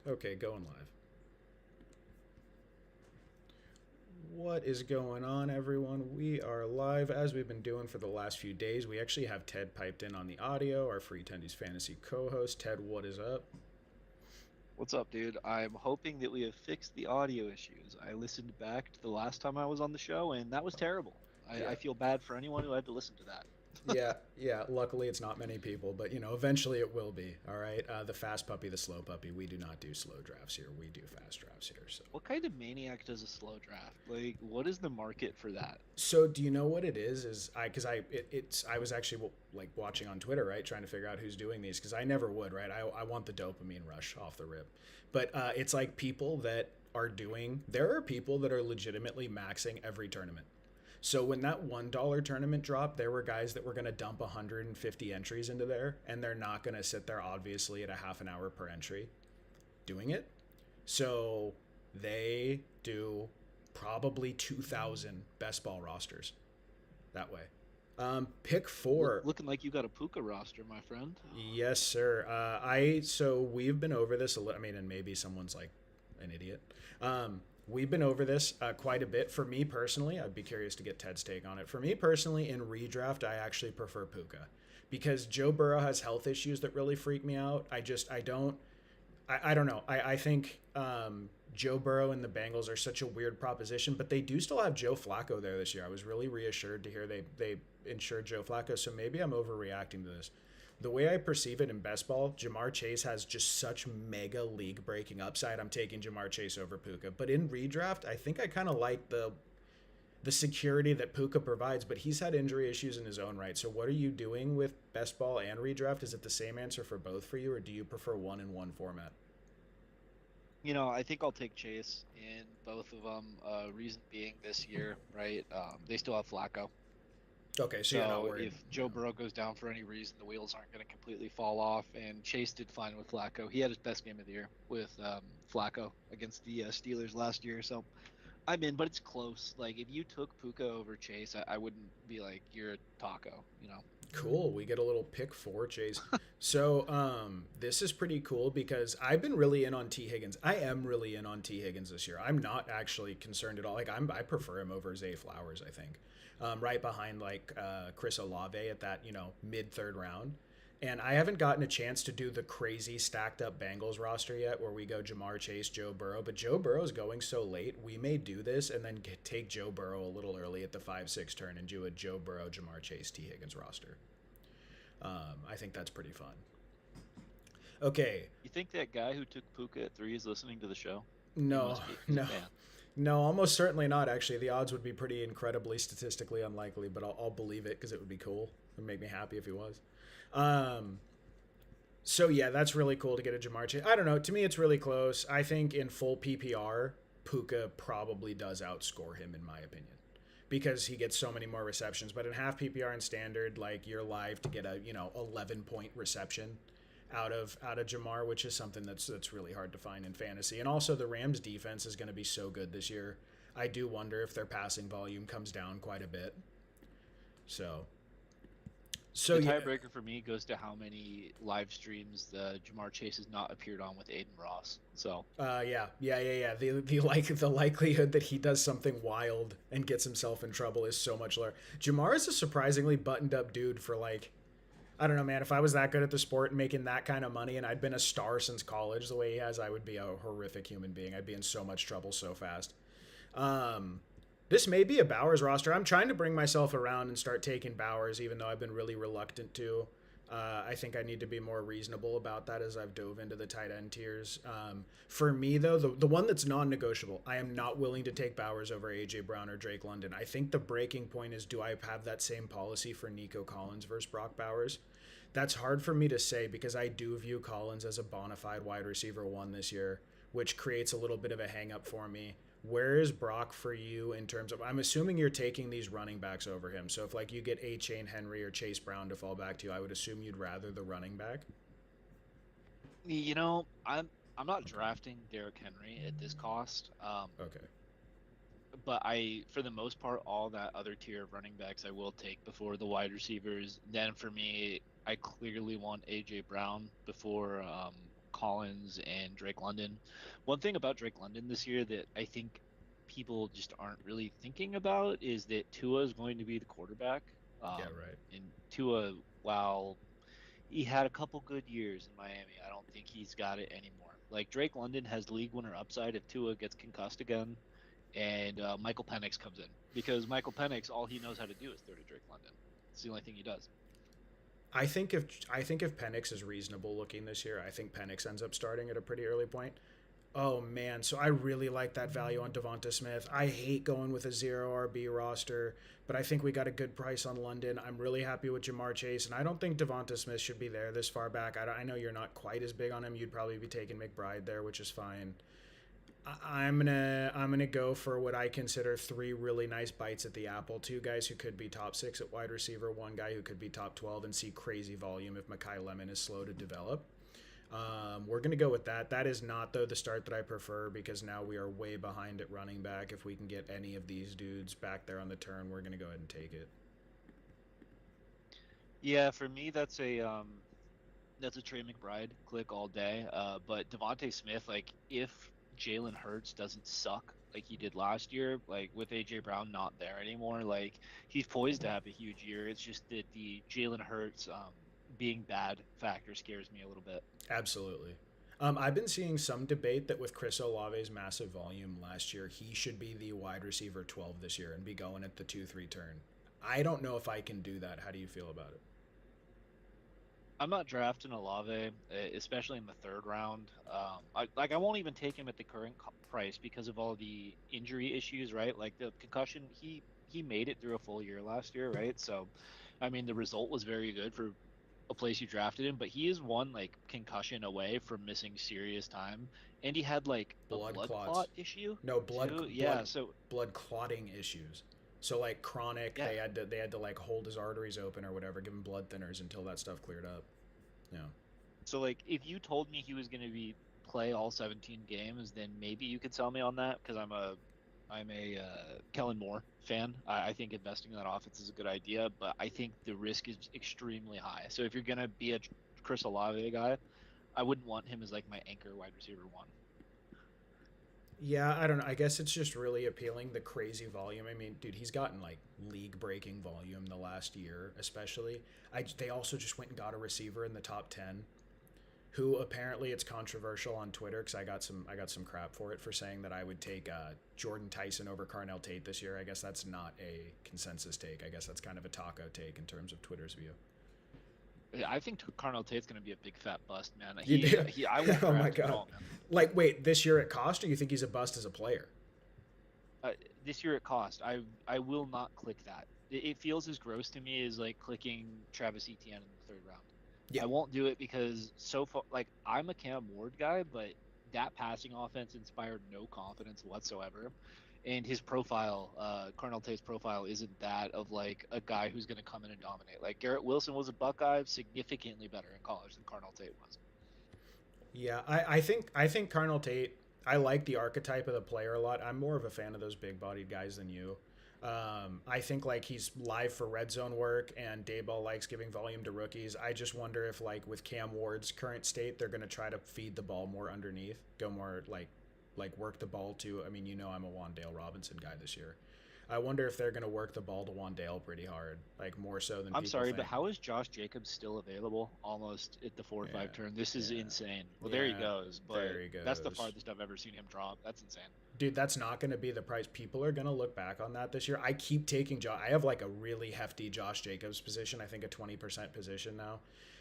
Okay, going live. What is going on, everyone? We are live as we've been doing for the last few days. We actually have Ted piped in on the audio, our free Tendies fantasy co host. Ted, what is up? What's up, dude? I'm hoping that we have fixed the audio issues. I listened back to the last time I was on the show, and that was terrible. I, Yeah. I feel bad for anyone who had to listen to that. Yeah. Luckily, it's not many people, but eventually it will be. All right. The fast puppy, the slow puppy. We do not do slow drafts here. We do fast drafts here. So, What kind of maniac does a slow draft? Like, what is the market for that? do you know what it is? Is I because it's I was actually like watching on Twitter, right, trying to figure out who's doing these because I never would, right? I want the dopamine rush off the rip, but it's like people that are doing. There are people that are legitimately maxing every tournament. So when that $1 tournament dropped, there were guys that were going to dump 150 entries into there, and they're not going to sit there obviously at a half an hour per entry doing it. So they do probably 2,000 best ball rosters that way. Pick four. Looking like you got a Puka roster, my friend. Yes, sir. So we've been over this a little. I mean, and maybe someone's like an idiot. We've been over this quite a bit. For me personally, I'd be curious to get Ted's take on it. For me personally, in redraft, I actually prefer Puka because Joe Burrow has health issues that really freak me out. I don't. I don't know. I think Joe Burrow and the Bengals are such a weird proposition, but they do still have Joe Flacco there this year. I was really reassured to hear they insured Joe Flacco, so maybe I'm overreacting to this. The way I perceive it in best ball, Jamar Chase has just such mega league breaking upside. I'm taking Jamar Chase over Puka. But in redraft, I think I kind of like the security that Puka provides, but he's had injury issues in his own right. So what are you doing with best ball and redraft? Is it the same answer for both for you, or do you prefer one in one format? I think I'll take Chase in both of them. Reason being this year, right? They still have Flacco. Okay, so you're not So worried. if Yeah. Joe Burrow goes down for any reason, the wheels aren't going to completely fall off. And Chase did fine with Flacco. He had his best game of the year with Flacco against the Steelers last year. So I'm in, but it's close. Like if you took Puka over Chase, I wouldn't be like you're a taco. Cool. We get a little pick four chase. So this is pretty cool because I've been really in on T Higgins. I am really in on T Higgins this year. I'm not actually concerned at all. Like I prefer him over Zay Flowers. I think right behind like Chris Olave at that mid third round. And I haven't gotten a chance to do the crazy stacked up Bengals roster yet where we go Jamar Chase, Joe Burrow. But Joe Burrow's going so late, we may do this and then take Joe Burrow a little early at the 5-6 turn and do a Joe Burrow, Jamar Chase, T. Higgins roster. I think that's pretty fun. Okay. You think that guy who took Puka at three is listening to the show? He No, must be. He's a no. fan. No, almost certainly not, actually. The odds would be pretty incredibly statistically unlikely, but I'll believe it because it would be cool. It would make me happy if he was. Um, So yeah, that's really cool to get a Jamar Chase. I don't know. To me, it's really close. I think in full PPR, Puka probably does outscore him in my opinion, because he gets so many more receptions. But in half PPR and standard, like you're live to get a 11-point reception out of Jamar, which is something that's really hard to find in fantasy. And also the Rams defense is going to be so good this year. I do wonder if their passing volume comes down quite a bit. So so The yeah. tiebreaker for me goes to how many live streams the Jamar Chase has not appeared on with Aiden Ross. So Yeah. The likelihood that he does something wild and gets himself in trouble is so much lower. Jamar is a surprisingly buttoned up dude for like, I don't know, man. If I was that good at the sport and making that kind of money and I'd been a star since college the way he has, I would be a horrific human being. I'd be in so much trouble so fast. This may be a Bowers roster. I'm trying to bring myself around and start taking Bowers, even though I've been really reluctant to. I think I need to be more reasonable about that as I've dove into the tight end tiers. For me, though, the one that's non negotiable, I am not willing to take Bowers over A.J. Brown or Drake London. I think the breaking point is, do I have that same policy for Nico Collins versus Brock Bowers? That's hard for me to say because I do view Collins as a bona fide wide receiver one this year, which creates a little bit of a hang up for me. Where is Brock for you in terms of? I'm assuming you're taking these running backs over him. So if like you get A. Chain Henry or Chase Brown to fall back to, I would assume you'd rather the running back. I'm not drafting Derrick Henry at this cost. Okay. But for the most part, all that other tier of running backs I will take before the wide receivers. Then for me, I clearly want AJ Brown before Collins and Drake London. One thing about Drake London this year that I think people just aren't really thinking about is that Tua is going to be the quarterback. Yeah, Um, right. and Tua, while he had a couple good years in Miami, I don't think he's got it anymore. Like Drake London has league winner upside if Tua gets concussed again and Michael Penix comes in because Michael Penix, all he knows how to do is throw to Drake London. It's the only thing he does. I think if Penix is reasonable looking this year, I think Penix ends up starting at a pretty early point. Oh man, so I really like that value on Devonta Smith. I hate going with a zero RB roster, but I think we got a good price on London. I'm really happy with Jamar Chase, and I don't think Devonta Smith should be there this far back. I know you're not quite as big on him. You'd probably be taking McBride there, which is fine. I'm gonna go for what I consider three really nice bites at the apple. Two guys who could be top six at wide receiver, one guy who could be top 12 and see crazy volume if Makai Lemon is slow to develop. We're going to go with that. That is not, though, the start that I prefer because now we are way behind at running back. If we can get any of these dudes back there on the turn, we're going to go ahead and take it. Yeah, for me that's a Trey McBride click all day. But Devonte Smith, like if Jalen Hurts doesn't suck like he did last year, like with AJ Brown not there anymore, like he's poised to have a huge year. It's just that the Jalen Hurts being bad factor scares me a little bit. Absolutely. I've been seeing some debate that with Chris Olave's massive volume last year, he should be the wide receiver 12 this year and be going at the 2-3 turn. I don't know if I can do that. How do you feel about it? I'm not drafting Olave, especially in the third round. I won't even take him at the current price because of all the injury issues, right? Like the concussion, he made it through a full year last year, right? So, I mean, the result was very good for a place you drafted him, but he is one like concussion away from missing serious time, and he had like a Blood blood clots. clot issue No, too. Yeah, so blood clotting issues. So like chronic, yeah, they had to like hold his arteries open or whatever, give him blood thinners until that stuff cleared up. Yeah. so like if you told me he was going to be play all 17 games, then maybe you could sell me on that because I'm a Kellen Moore fan. I think investing in that offense is a good idea, but I think the risk is extremely high. So if you're gonna be a Chris Olave guy, I wouldn't want him as like my anchor wide receiver one. Yeah, I don't know. I guess it's just really appealing the crazy volume. I mean, dude, he's gotten like league breaking volume the last year, especially. They also just went and got a receiver in the top 10 who apparently it's controversial on Twitter because I got some crap for it for saying that I would take Jordan Tyson over Carnell Tate this year. I guess that's not a consensus take. I guess that's kind of a taco take in terms of Twitter's view. I think Carnell Tate's gonna be a big fat bust, man. You He do? he I won't Oh my draft him at god! all, man. Like, wait, this year at cost, or you think he's a bust as a player? This year at cost, I will not click that. It feels as gross to me as like clicking Travis Etienne in the third round. Yeah, I won't do it because so far, like I'm a Cam Ward guy, but that passing offense inspired no confidence whatsoever. And his profile, Carnell Tate's profile, isn't that of like a guy who's going to come in and dominate. Like Garrett Wilson was a Buckeye, significantly better in college than Carnell Tate was. yeah. I think Carnell Tate. I like the archetype of the player a lot. I'm more of a fan of those big bodied guys than you. I think like he's live for red zone work, and Dayball likes giving volume to rookies. I just wonder if like with Cam Ward's current state, they're gonna try to feed the ball more underneath, go more like work the ball to. I mean, I'm a Wandale Robinson guy this year. I wonder if they're gonna work the ball to Wandale pretty hard, like more so than I'm people sorry, but think. how is Josh Jacobs still available almost at the 4 or 5 Yeah, turn? This is yeah, insane. Well, there he yeah. goes, but There he that's the goes. farthest I've ever seen him drop. That's insane. Dude, that's not going to be the price. People are going to look back on that this year. I keep taking Josh. I have like a really hefty Josh Jacobs position. I think a 20% position now.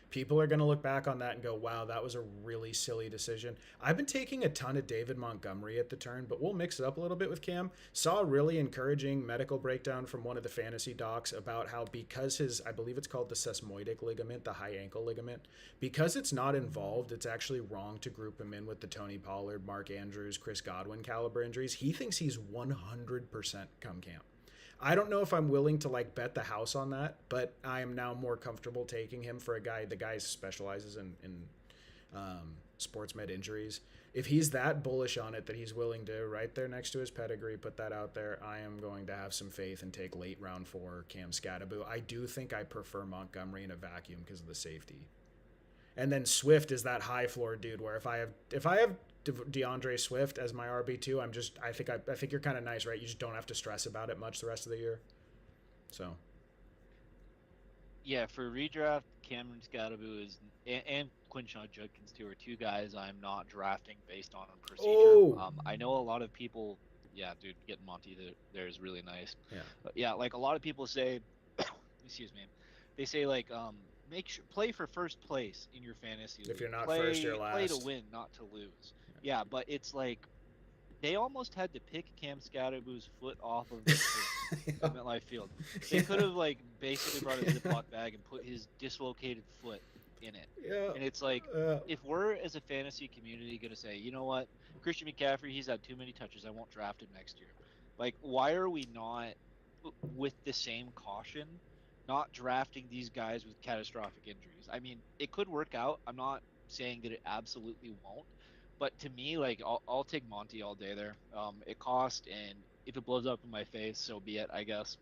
People are going to look back on that and go, wow, that was a really silly decision. I've been taking a ton of David Montgomery at the turn, but we'll mix it up a little bit with Cam. Saw a really encouraging medical breakdown from one of the fantasy docs about how because I believe it's called the sesamoidic ligament, the high ankle ligament, because it's not involved, it's actually wrong to group him in with the Tony Pollard, Mark Andrews, Chris Godwin caliber injuries. He thinks he's 100% come camp. I don't know if I'm willing to like bet the house on that, but I am now more comfortable taking him for a guy. The guy specializes in sports med injuries. If he's that bullish on it that he's willing to, right there next to his pedigree, put that out there, I am going to have some faith and take late round 4 Cam Scattaboo. I do think I prefer Montgomery in a vacuum because of the safety. And then Swift is that high floor dude where if I have DeAndre Swift as my RB2, I think you're kind of nice, right? You just don't have to stress about it much the rest of the year. So Yeah, for redraft, Cameron Scottaboo is and Quinshon Judkins too are two guys I'm not drafting based on procedure. oh I know a lot of people. Yeah, dude, getting Monty there is really nice. yeah, But yeah, like a lot of people say, excuse me, they say like make sure play for first place in your fantasy if you're league. not first, you're Play to last. win, not to lose. Yeah, but it's like they almost had to pick Cam Scatterboo's foot off of the turf Yeah. at MetLife Field. They Yeah. could have like basically brought a Yeah. Ziploc bag and put his dislocated foot in it. Yeah. And it's like, Uh, if we're as a fantasy community gonna say, you know what, Christian McCaffrey, he's had too many touches, I won't draft him next year. Like, why are we not, with the same caution, not drafting these guys with catastrophic injuries? I mean, it could work out. I'm not saying that it absolutely won't, but to me, like, I'll take Monty all day there. It cost, and if it blows up in my face, so be it, I guess.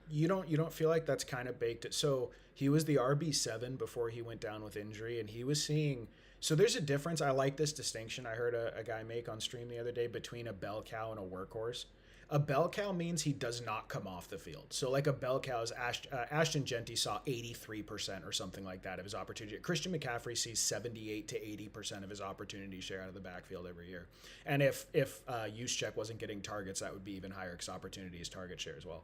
you don't feel like that's kind of baked it. So he was the RB7 before he went down with injury, and he was seeing. So there's a difference. I like this distinction. I heard a guy make on stream the other day between a bell cow and a workhorse. A bell cow means he does not come off the field. So like a bell cow is Ashton Genty saw 83% or something like that of his opportunity. Christian McCaffrey sees 78 to 80% of his opportunity share out of the backfield every year. And if Juszczyk wasn't getting targets, that would be even higher because opportunity is target share as well.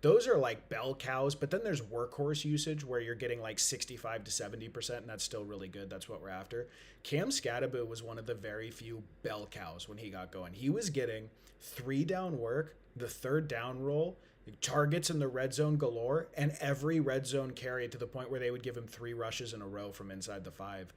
Those are like bell cows, but then there's workhorse usage where you're getting like 65 to 70%, and that's still really good. That's what we're after. Cam Scattaboo was one of the very few bell cows when he got going. He was getting 3 down work, the 3rd down roll, targets in the red zone galore, and every red zone carry to the point where they would give him 3 rushes in a row from inside the 5.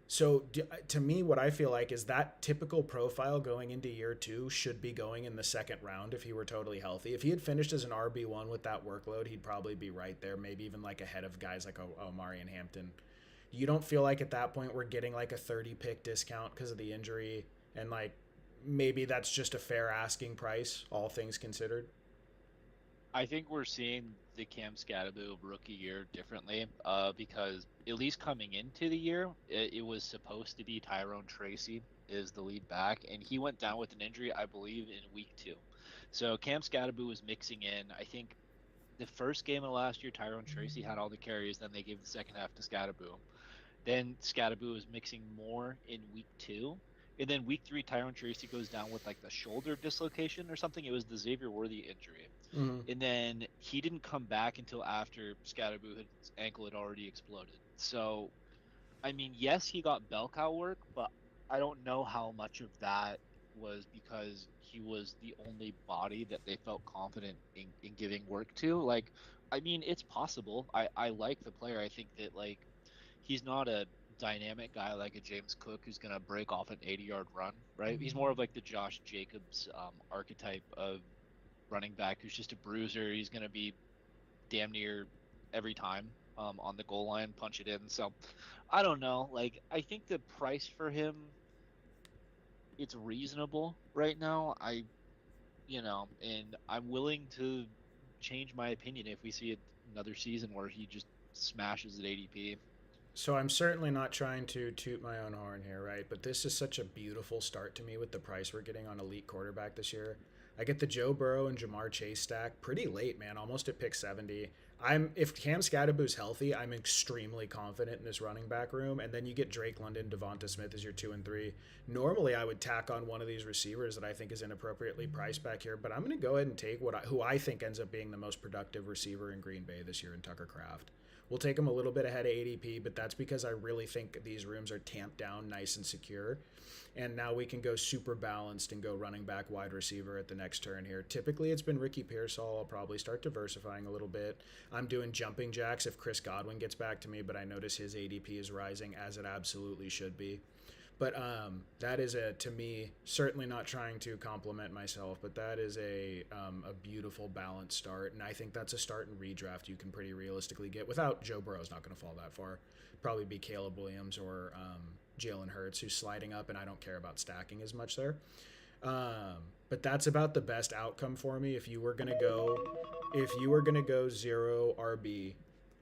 So to me, what I feel like is that typical profile going into year 2 should be going in the 2nd round if he were totally healthy. If he had finished as an RB1 with that workload, he'd probably be right there, maybe even like ahead of guys like Omari and Hampton. You don't feel like at that point we're getting like a 30 pick discount because of the injury, and like maybe that's just a fair asking price, all things considered. I think we're seeing the Cam Scatterboo rookie year differently, because at least coming into the year, it was supposed to be Tyrone Tracy is the lead back, and he went down with an injury, I believe, in week 2. So Cam Scatterboo was mixing in. I think the first game of last year, Tyrone Tracy had all the carries. Then they gave the second half to Scatterboo. Then Scatterboo was mixing more in week 2. And then week 3, Tyrone Tracy goes down with like the shoulder dislocation or something. It was the Xavier Worthy injury. Mm-hmm. And then he didn't come back until after his ankle had already exploded. So, I mean, yes, he got bell cow work, but I don't know how much of that was because he was the only body that they felt confident in giving work to. Like, I mean, it's possible. I like the player. I think that, like, he's not a dynamic guy like a James Cook who's going to break off an 80-yard run, right? He's more of like the Josh Jacobs archetype of running back who's just a bruiser. He's going to be damn near every time on the goal line, punch it in. So I don't know. Like, I think the price for him, it's reasonable right now. And I'm willing to change my opinion if we see another season where he just smashes at ADP. So I'm certainly not trying to toot my own horn here, right? But this is such a beautiful start to me with the price we're getting on elite quarterback this year. I get the Joe Burrow and Jamar Chase stack pretty late, man, almost at pick 70. If Cam Scatterboo's healthy, I'm extremely confident in this running back room. And then you get Drake London, Devonta Smith as your 2 and 3. Normally, I would tack on one of these receivers that I think is inappropriately priced back here, but I'm going to go ahead and take who I think ends up being the most productive receiver in Green Bay this year in Tucker Kraft. We'll take him a little bit ahead of ADP, but that's because I really think these rooms are tamped down nice and secure. And now we can go super balanced and go running back, wide receiver at the next turn here. Typically, it's been Ricky Pearsall. I'll probably start diversifying a little bit. I'm doing jumping jacks if Chris Godwin gets back to me, but I notice his ADP is rising as it absolutely should be. But that is to me, certainly not trying to compliment myself, but that is a beautiful balanced start, and I think that's a start in redraft you can pretty realistically get without Joe Burrow's not going to fall that far. Probably be Caleb Williams or Jalen Hurts who's sliding up, and I don't care about stacking as much there. But that's about the best outcome for me if you were gonna go 0 RB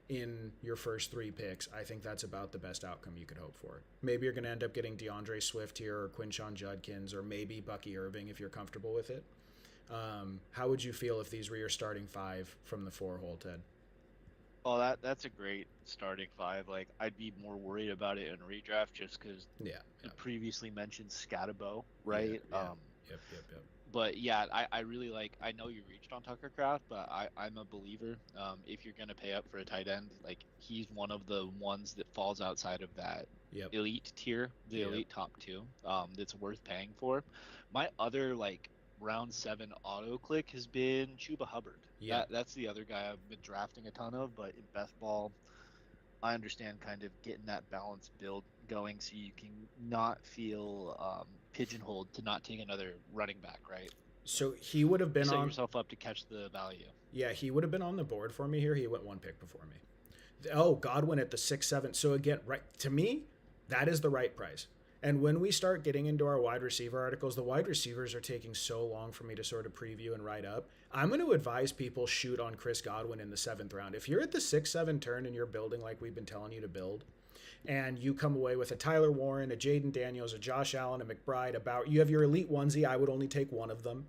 in your first three picks, I think that's about the best outcome you could hope for. Maybe you're going to end up getting DeAndre Swift here or Quinshon Judkins or maybe Bucky Irving if you're comfortable with it. How would you feel if these were your starting five from the four hole, Ted? Oh, that's a great starting five. Like I'd be more worried about it in redraft just because Yeah, the yeah, previously mentioned Scatabo, yeah, right? yeah. Yep, yep, yep. But yeah, I really like. I know you reached on Tucker Craft, but I'm a believer. If you're gonna pay up for a tight end, like he's one of the ones that falls outside of that Yep, elite tier, the yep, elite top two. That's worth paying for. My other like round seven auto click has been Chuba Hubbard. yep. That's the other guy I've been drafting a ton of, but in best ball, I understand kind of getting that balance build going so you can not feel pigeonholed to not take another running back, right? So he would have You been set on. yourself up to catch the value. Yeah, he would have been on the board for me here. He went one pick before me. Oh, Godwin at the 6-7. So again, right to me, that is the right price. And when we start getting into our wide receiver articles, the wide receivers are taking so long for me to sort of preview and write up. I'm going to advise people shoot on Chris Godwin in the seventh round. If you're at the 6-7 turn and you're building like we've been telling you to build, and you come away with a Tyler Warren, a Jaden Daniels, a Josh Allen, a McBride. About you have your elite onesie. I would only take one of them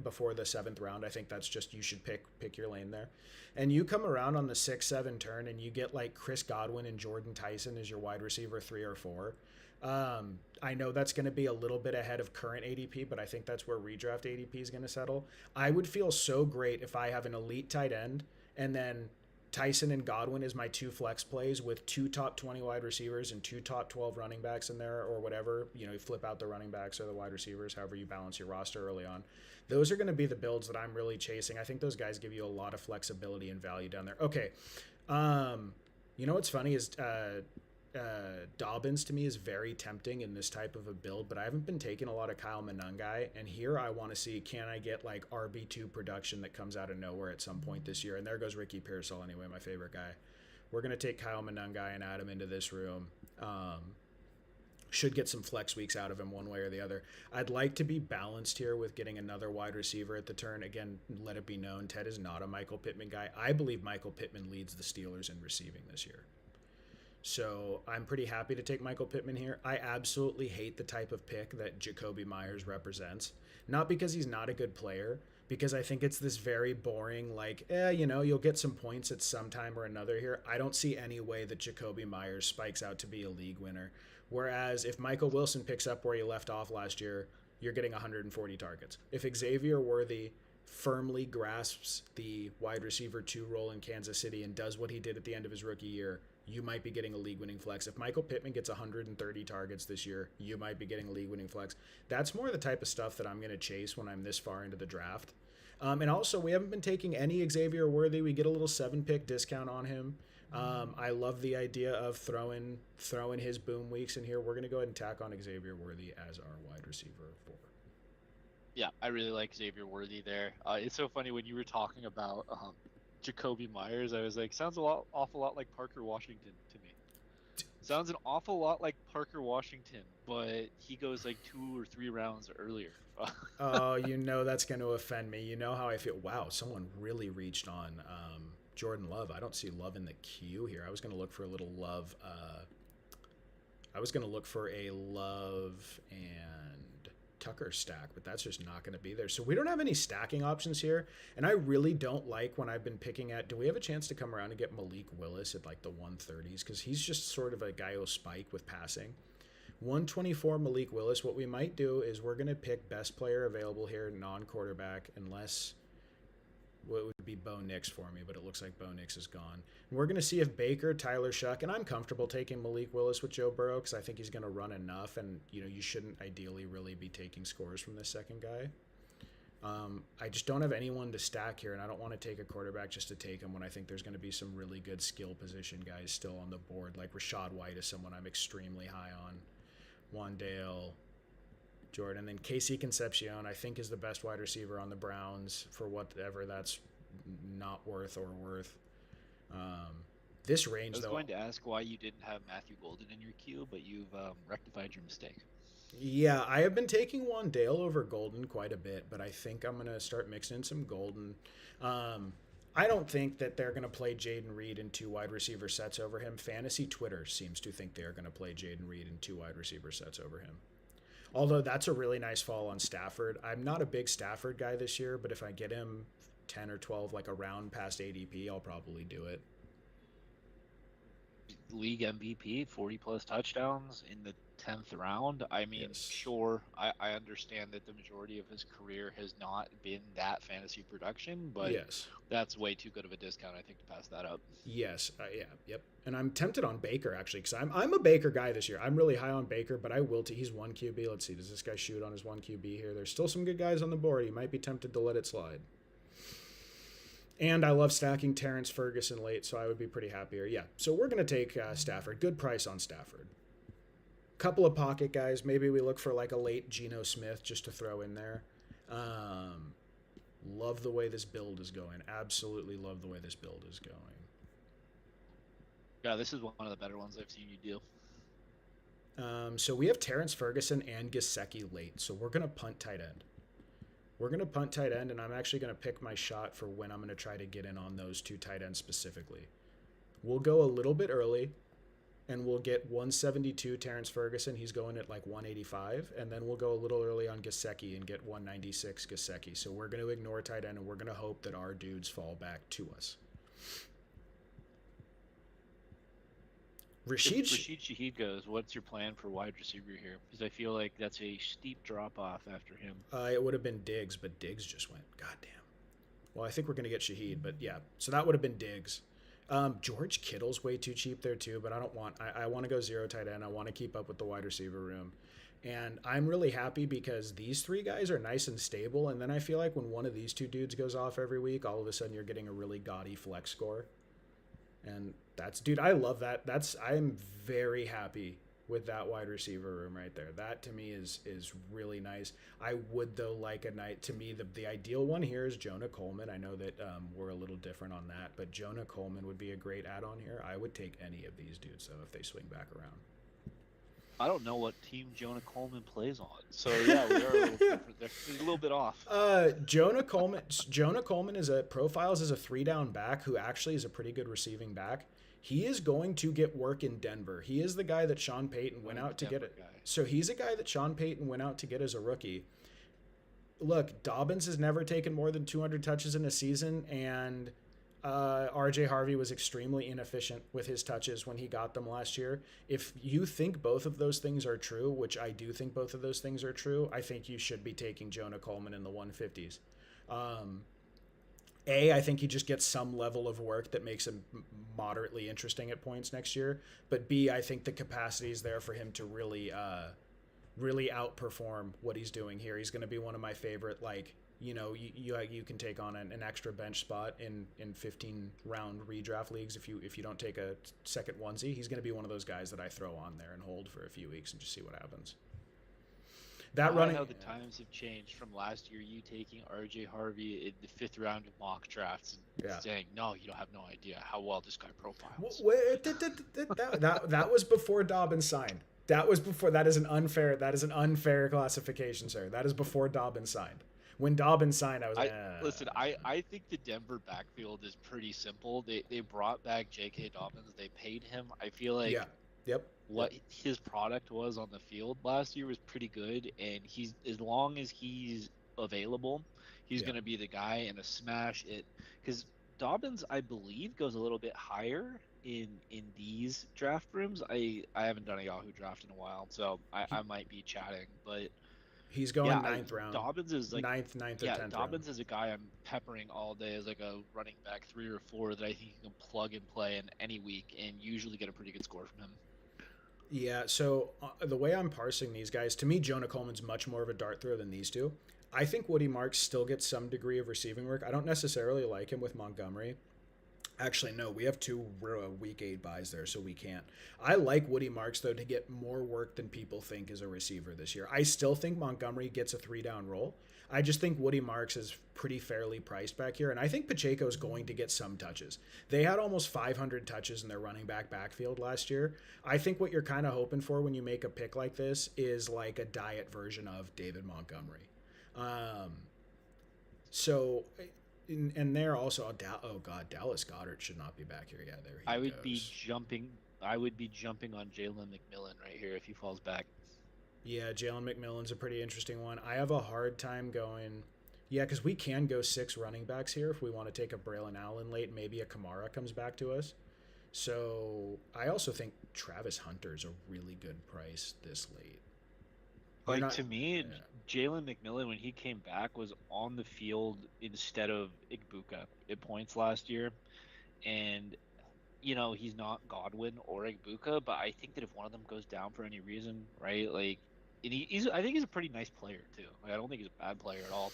before the seventh round. I think that's just you should pick your lane there. And you come around on the 6-7 turn and you get like Chris Godwin and Jordan Tyson as your wide receiver 3 or 4. I know that's going to be a little bit ahead of current ADP, but I think that's where redraft ADP is going to settle. I would feel so great if I have an elite tight end and then Tyson and Godwin is my two flex plays with two top 20 wide receivers and two top 12 running backs in there or whatever. You know, you flip out the running backs or the wide receivers, however you balance your roster early on. Those are going to be the builds that I'm really chasing. I think those guys give you a lot of flexibility and value down there. Okay. You know what's funny is Dobbins to me is very tempting in this type of a build, but I haven't been taking a lot of Kyle Monangai, and here I want to see can I get like RB2 production that comes out of nowhere at some point this year. And there goes Ricky Pearsall anyway, my favorite guy. We're gonna take Kyle Monangai and add him into this room. Should get some flex weeks out of him one way or the other. I'd like to be balanced here with getting another wide receiver at the turn. Again, let it be known, Ted is not a Michael Pittman guy. I believe Michael Pittman leads the Steelers in receiving this year. So I'm pretty happy to take Michael Pittman here. I absolutely hate the type of pick that Jacoby Myers represents. Not because he's not a good player, because I think it's this very boring, like, you'll get some points at some time or another here. I don't see any way that Jacoby Myers spikes out to be a league winner. Whereas if Michael Wilson picks up where he left off last year, you're getting 140 targets. If Xavier Worthy firmly grasps the wide receiver 2 role in Kansas City and does what he did at the end of his rookie year, you might be getting a league winning flex. If Michael Pittman gets 130 targets this year, you might be getting a league winning flex. That's more the type of stuff that I'm going to chase when I'm this far into the draft. And also, we haven't been taking any Xavier Worthy. We get a little 7-pick discount on him. I love the idea of throwing his boom weeks in here. We're going to go ahead and tack on Xavier Worthy as our wide receiver 4. Yeah, I really like Xavier Worthy there. It's so funny when you were talking about Jacoby Myers. I was like, sounds awful lot like Parker Washington to me. Sounds an awful lot like Parker Washington, but he goes like 2 or 3 rounds earlier. Oh, that's going to offend me. You know how I feel. Wow, someone really reached on Jordan Love. I don't see Love in the queue here. I was going to look for a little Love. I was going to look for a Love and Tucker stack, but that's just not going to be there. So we don't have any stacking options here. And I really don't like when I've been picking at, do we have a chance to come around and get Malik Willis at like the 130s? Because he's just sort of a guy who'll spike with passing. 124 Malik Willis. What we might do is we're going to pick best player available here, non-quarterback, unless what would be Bo Nix for me, but it looks like Bo Nix is gone. And we're going to see if Baker, Tyler Shuck, and I'm comfortable taking Malik Willis with Joe Burrow because I think he's going to run enough, and you shouldn't ideally really be taking scores from this second guy. I just don't have anyone to stack here, and I don't want to take a quarterback just to take him when I think there's going to be some really good skill position guys still on the board. Like Rashad White is someone I'm extremely high on. Wandale, Jordan, and Casey Concepcion, I think, is the best wide receiver on the Browns for whatever that's not worth or worth. This range, I was though. going to ask why you didn't have Matthew Golden in your queue, but you've rectified your mistake. Yeah, I have been taking Wandale over Golden quite a bit, but I think I'm going to start mixing in some Golden. I don't think that they're going to play Jaden Reed in 2 wide receiver sets over him. Fantasy Twitter seems to think they are going to play Jaden Reed in 2 wide receiver sets over him. Although that's a really nice fall on Stafford. I'm not a big Stafford guy this year, but if I get him 10 or 12, like a round past ADP, I'll probably do it. League MVP, 40 plus touchdowns in the 10th round. I mean, Yes. sure, I understand that the majority of his career has not been that fantasy production, but Yes. that's way too good of a discount, I think, to pass that up. Yes. Yeah. Yep. And I'm tempted on Baker, actually, because I'm a Baker guy this year. I'm really high on Baker, but I will. He's 1 QB. Let's see. Does this guy shoot on his 1 QB here? There's still some good guys on the board. He might be tempted to let it slide. And I love stacking Terrence Ferguson late, so I would be pretty happy here. Yeah, so we're going to take Stafford. Good price on Stafford. Couple of pocket guys. Maybe we look for like a late Geno Smith just to throw in there. Love the way this build is going. Absolutely love the way this build is going. Yeah, this is one of the better ones I've seen you deal. So we have Terrence Ferguson and Gesicki late, so we're going to punt tight end. We're going to punt tight end, and I'm actually going to pick my shot for when I'm going to try to get in on those 2 tight ends specifically. We'll go a little bit early, and we'll get 172 Terrence Ferguson. He's going at like 185, and then we'll go a little early on Gesicki and get 196 Gesicki. So we're going to ignore tight end, and we're going to hope that our dudes fall back to us. Rashid Shaheed goes, what's your plan for wide receiver here? Because I feel like that's a steep drop off after him. It would have been Diggs, but Diggs just went. Goddamn. Well, I think we're going to get Shaheed, but yeah. So that would have been Diggs. George Kittle's way too cheap there too, but I don't want. I want to go 0 tight end. I want to keep up with the wide receiver room, and I'm really happy because these 3 guys are nice and stable. And then I feel like when one of these 2 dudes goes off every week, all of a sudden you're getting a really gaudy flex score. And dude, I love that. I am very happy with that wide receiver room right there. That to me is really nice. I would though like a night to me the ideal one here is Jonah Coleman. I know that we're a little different on that, but Jonah Coleman would be a great add-on here. I would take any of these dudes though if they swing back around. I don't know what team Jonah Coleman plays on, so yeah, we are a little different there. He's a little bit off. Jonah Coleman profiles as a 3-down back who actually is a pretty good receiving back. He is going to get work in Denver. He is the guy that Sean Payton went out to get it. So he's a guy that Sean Payton went out to get as a rookie. Look, Dobbins has never taken more than 200 touches in a season, and RJ Harvey was extremely inefficient with his touches when he got them last year. If you think both of those things are true, which I do think both of those things are true, I think you should be taking Jonah Coleman in the 150s. I think he just gets some level of work that makes him moderately interesting at points next year. But B, I think the capacity is there for him to really outperform what he's doing here. He's going to be one of my favorite, you can take on an extra bench spot in 15 round redraft leagues if you don't take a second onesie. He's going to be one of those guys that I throw on there and hold for a few weeks and just see what happens. How the times have changed from last year, you taking RJ Harvey in the 5th round of mock drafts and saying, no, you don't have no idea how well this guy profiles. That was before Dobbins signed. That is an unfair classification, sir. That is before Dobbins signed. When Dobbins signed, I was like, listen, I think the Denver backfield is pretty simple. They brought back J.K. Dobbins. They paid him. I feel like what his product was on the field last year was pretty good, and he's as long as he's available, he's going to be the guy and a smash it. Because Dobbins, I believe, goes a little bit higher in these draft rooms. I haven't done a Yahoo draft in a while, so I might be chatting, but he's going 9th round. Dobbins is like 9th or 10th. Dobbins is a guy I'm peppering all day as like a running back 3 or 4 that I think you can plug and play in any week and usually get a pretty good score from him. Yeah, so the way I'm parsing these guys, to me, Jonah Coleman's much more of a dart throw than these two. I think Woody Marks still gets some degree of receiving work. I don't necessarily like him with Montgomery. Actually, no, we have 2 week 8 buys there, so we can't. I like Woody Marks, though, to get more work than people think as a receiver this year. I still think Montgomery gets a 3-down roll. I just think Woody Marks is pretty fairly priced back here, and I think Pacheco is going to get some touches. They had almost 500 touches in their running backfield last year. I think what you're kind of hoping for when you make a pick like this is like a diet version of David Montgomery. So And they're also oh god, Dallas Goddard should not be back here. Yeah, there I he would be goes. jumping. I would be jumping on Jalen McMillan right here if he falls back. Yeah, Jalen McMillan's a pretty interesting one. I have a hard time going. Yeah, because we can go 6 running backs here if we want to take a Braylon Allen late. Maybe a Kamara comes back to us. So I also think Travis Hunter's a really good price this late. You're Like not. to me, Yeah. Jalen McMillan when he came back was on the field instead of Igbuka at points last year, and he's not Godwin or Igbuka, but I think that if one of them goes down for any reason, right, like, and I think he's a pretty nice player too. Like I don't think he's a bad player at all.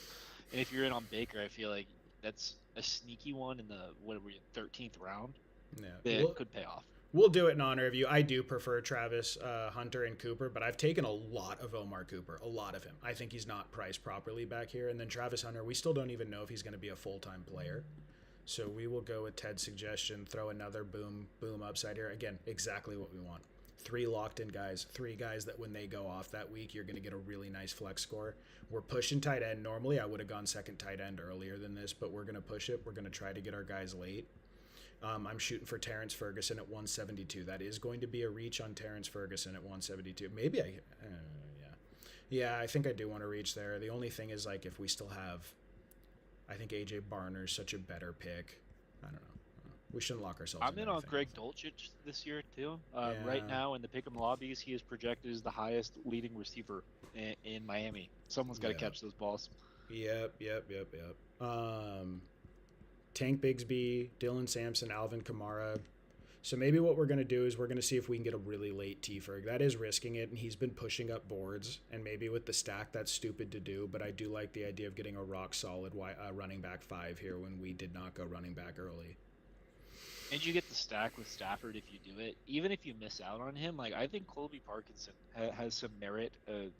And if you're in on Baker, I feel like that's a sneaky one in the what were you 13th round Yeah. that could pay off. We'll do it in honor of you. I do prefer Travis Hunter and Cooper, but I've taken a lot of Omar Cooper, a lot of him. I think he's not priced properly back here. And then Travis Hunter, we still don't even know if he's going to be a full-time player. So we will go with Ted's suggestion, throw another boom upside here. Again, exactly what we want. 3 locked-in guys, 3 guys that when they go off that week, you're going to get a really nice flex score. We're pushing tight end. Normally, I would have gone second tight end earlier than this, but we're going to push it. We're going to try to get our guys late. I'm shooting for Terrence Ferguson at 172. That is going to be a reach on Terrence Ferguson at 172. Maybe yeah, I think I do want to reach there. The only thing is, like, if we still have, I think AJ Barner's such a better pick. I don't know. We shouldn't lock ourselves. I'm in on Greg Dulcich this year too. Yeah. Right now in the pick'em lobbies, he is projected as the highest leading receiver in Miami. Someone's got to catch those balls. Yep. Tank Bigsby, Dylan Sampson, Alvin Kamara. So maybe what we're going to do is we're going to see if we can get a really late T-Ferg. That is risking it, and he's been pushing up boards. And maybe with the stack, that's stupid to do, but I do like the idea of getting a rock-solid running back 5 here when we did not go running back early. And you get the stack with Stafford if you do it. Even if you miss out on him, like I think Colby Parkinson has some merit,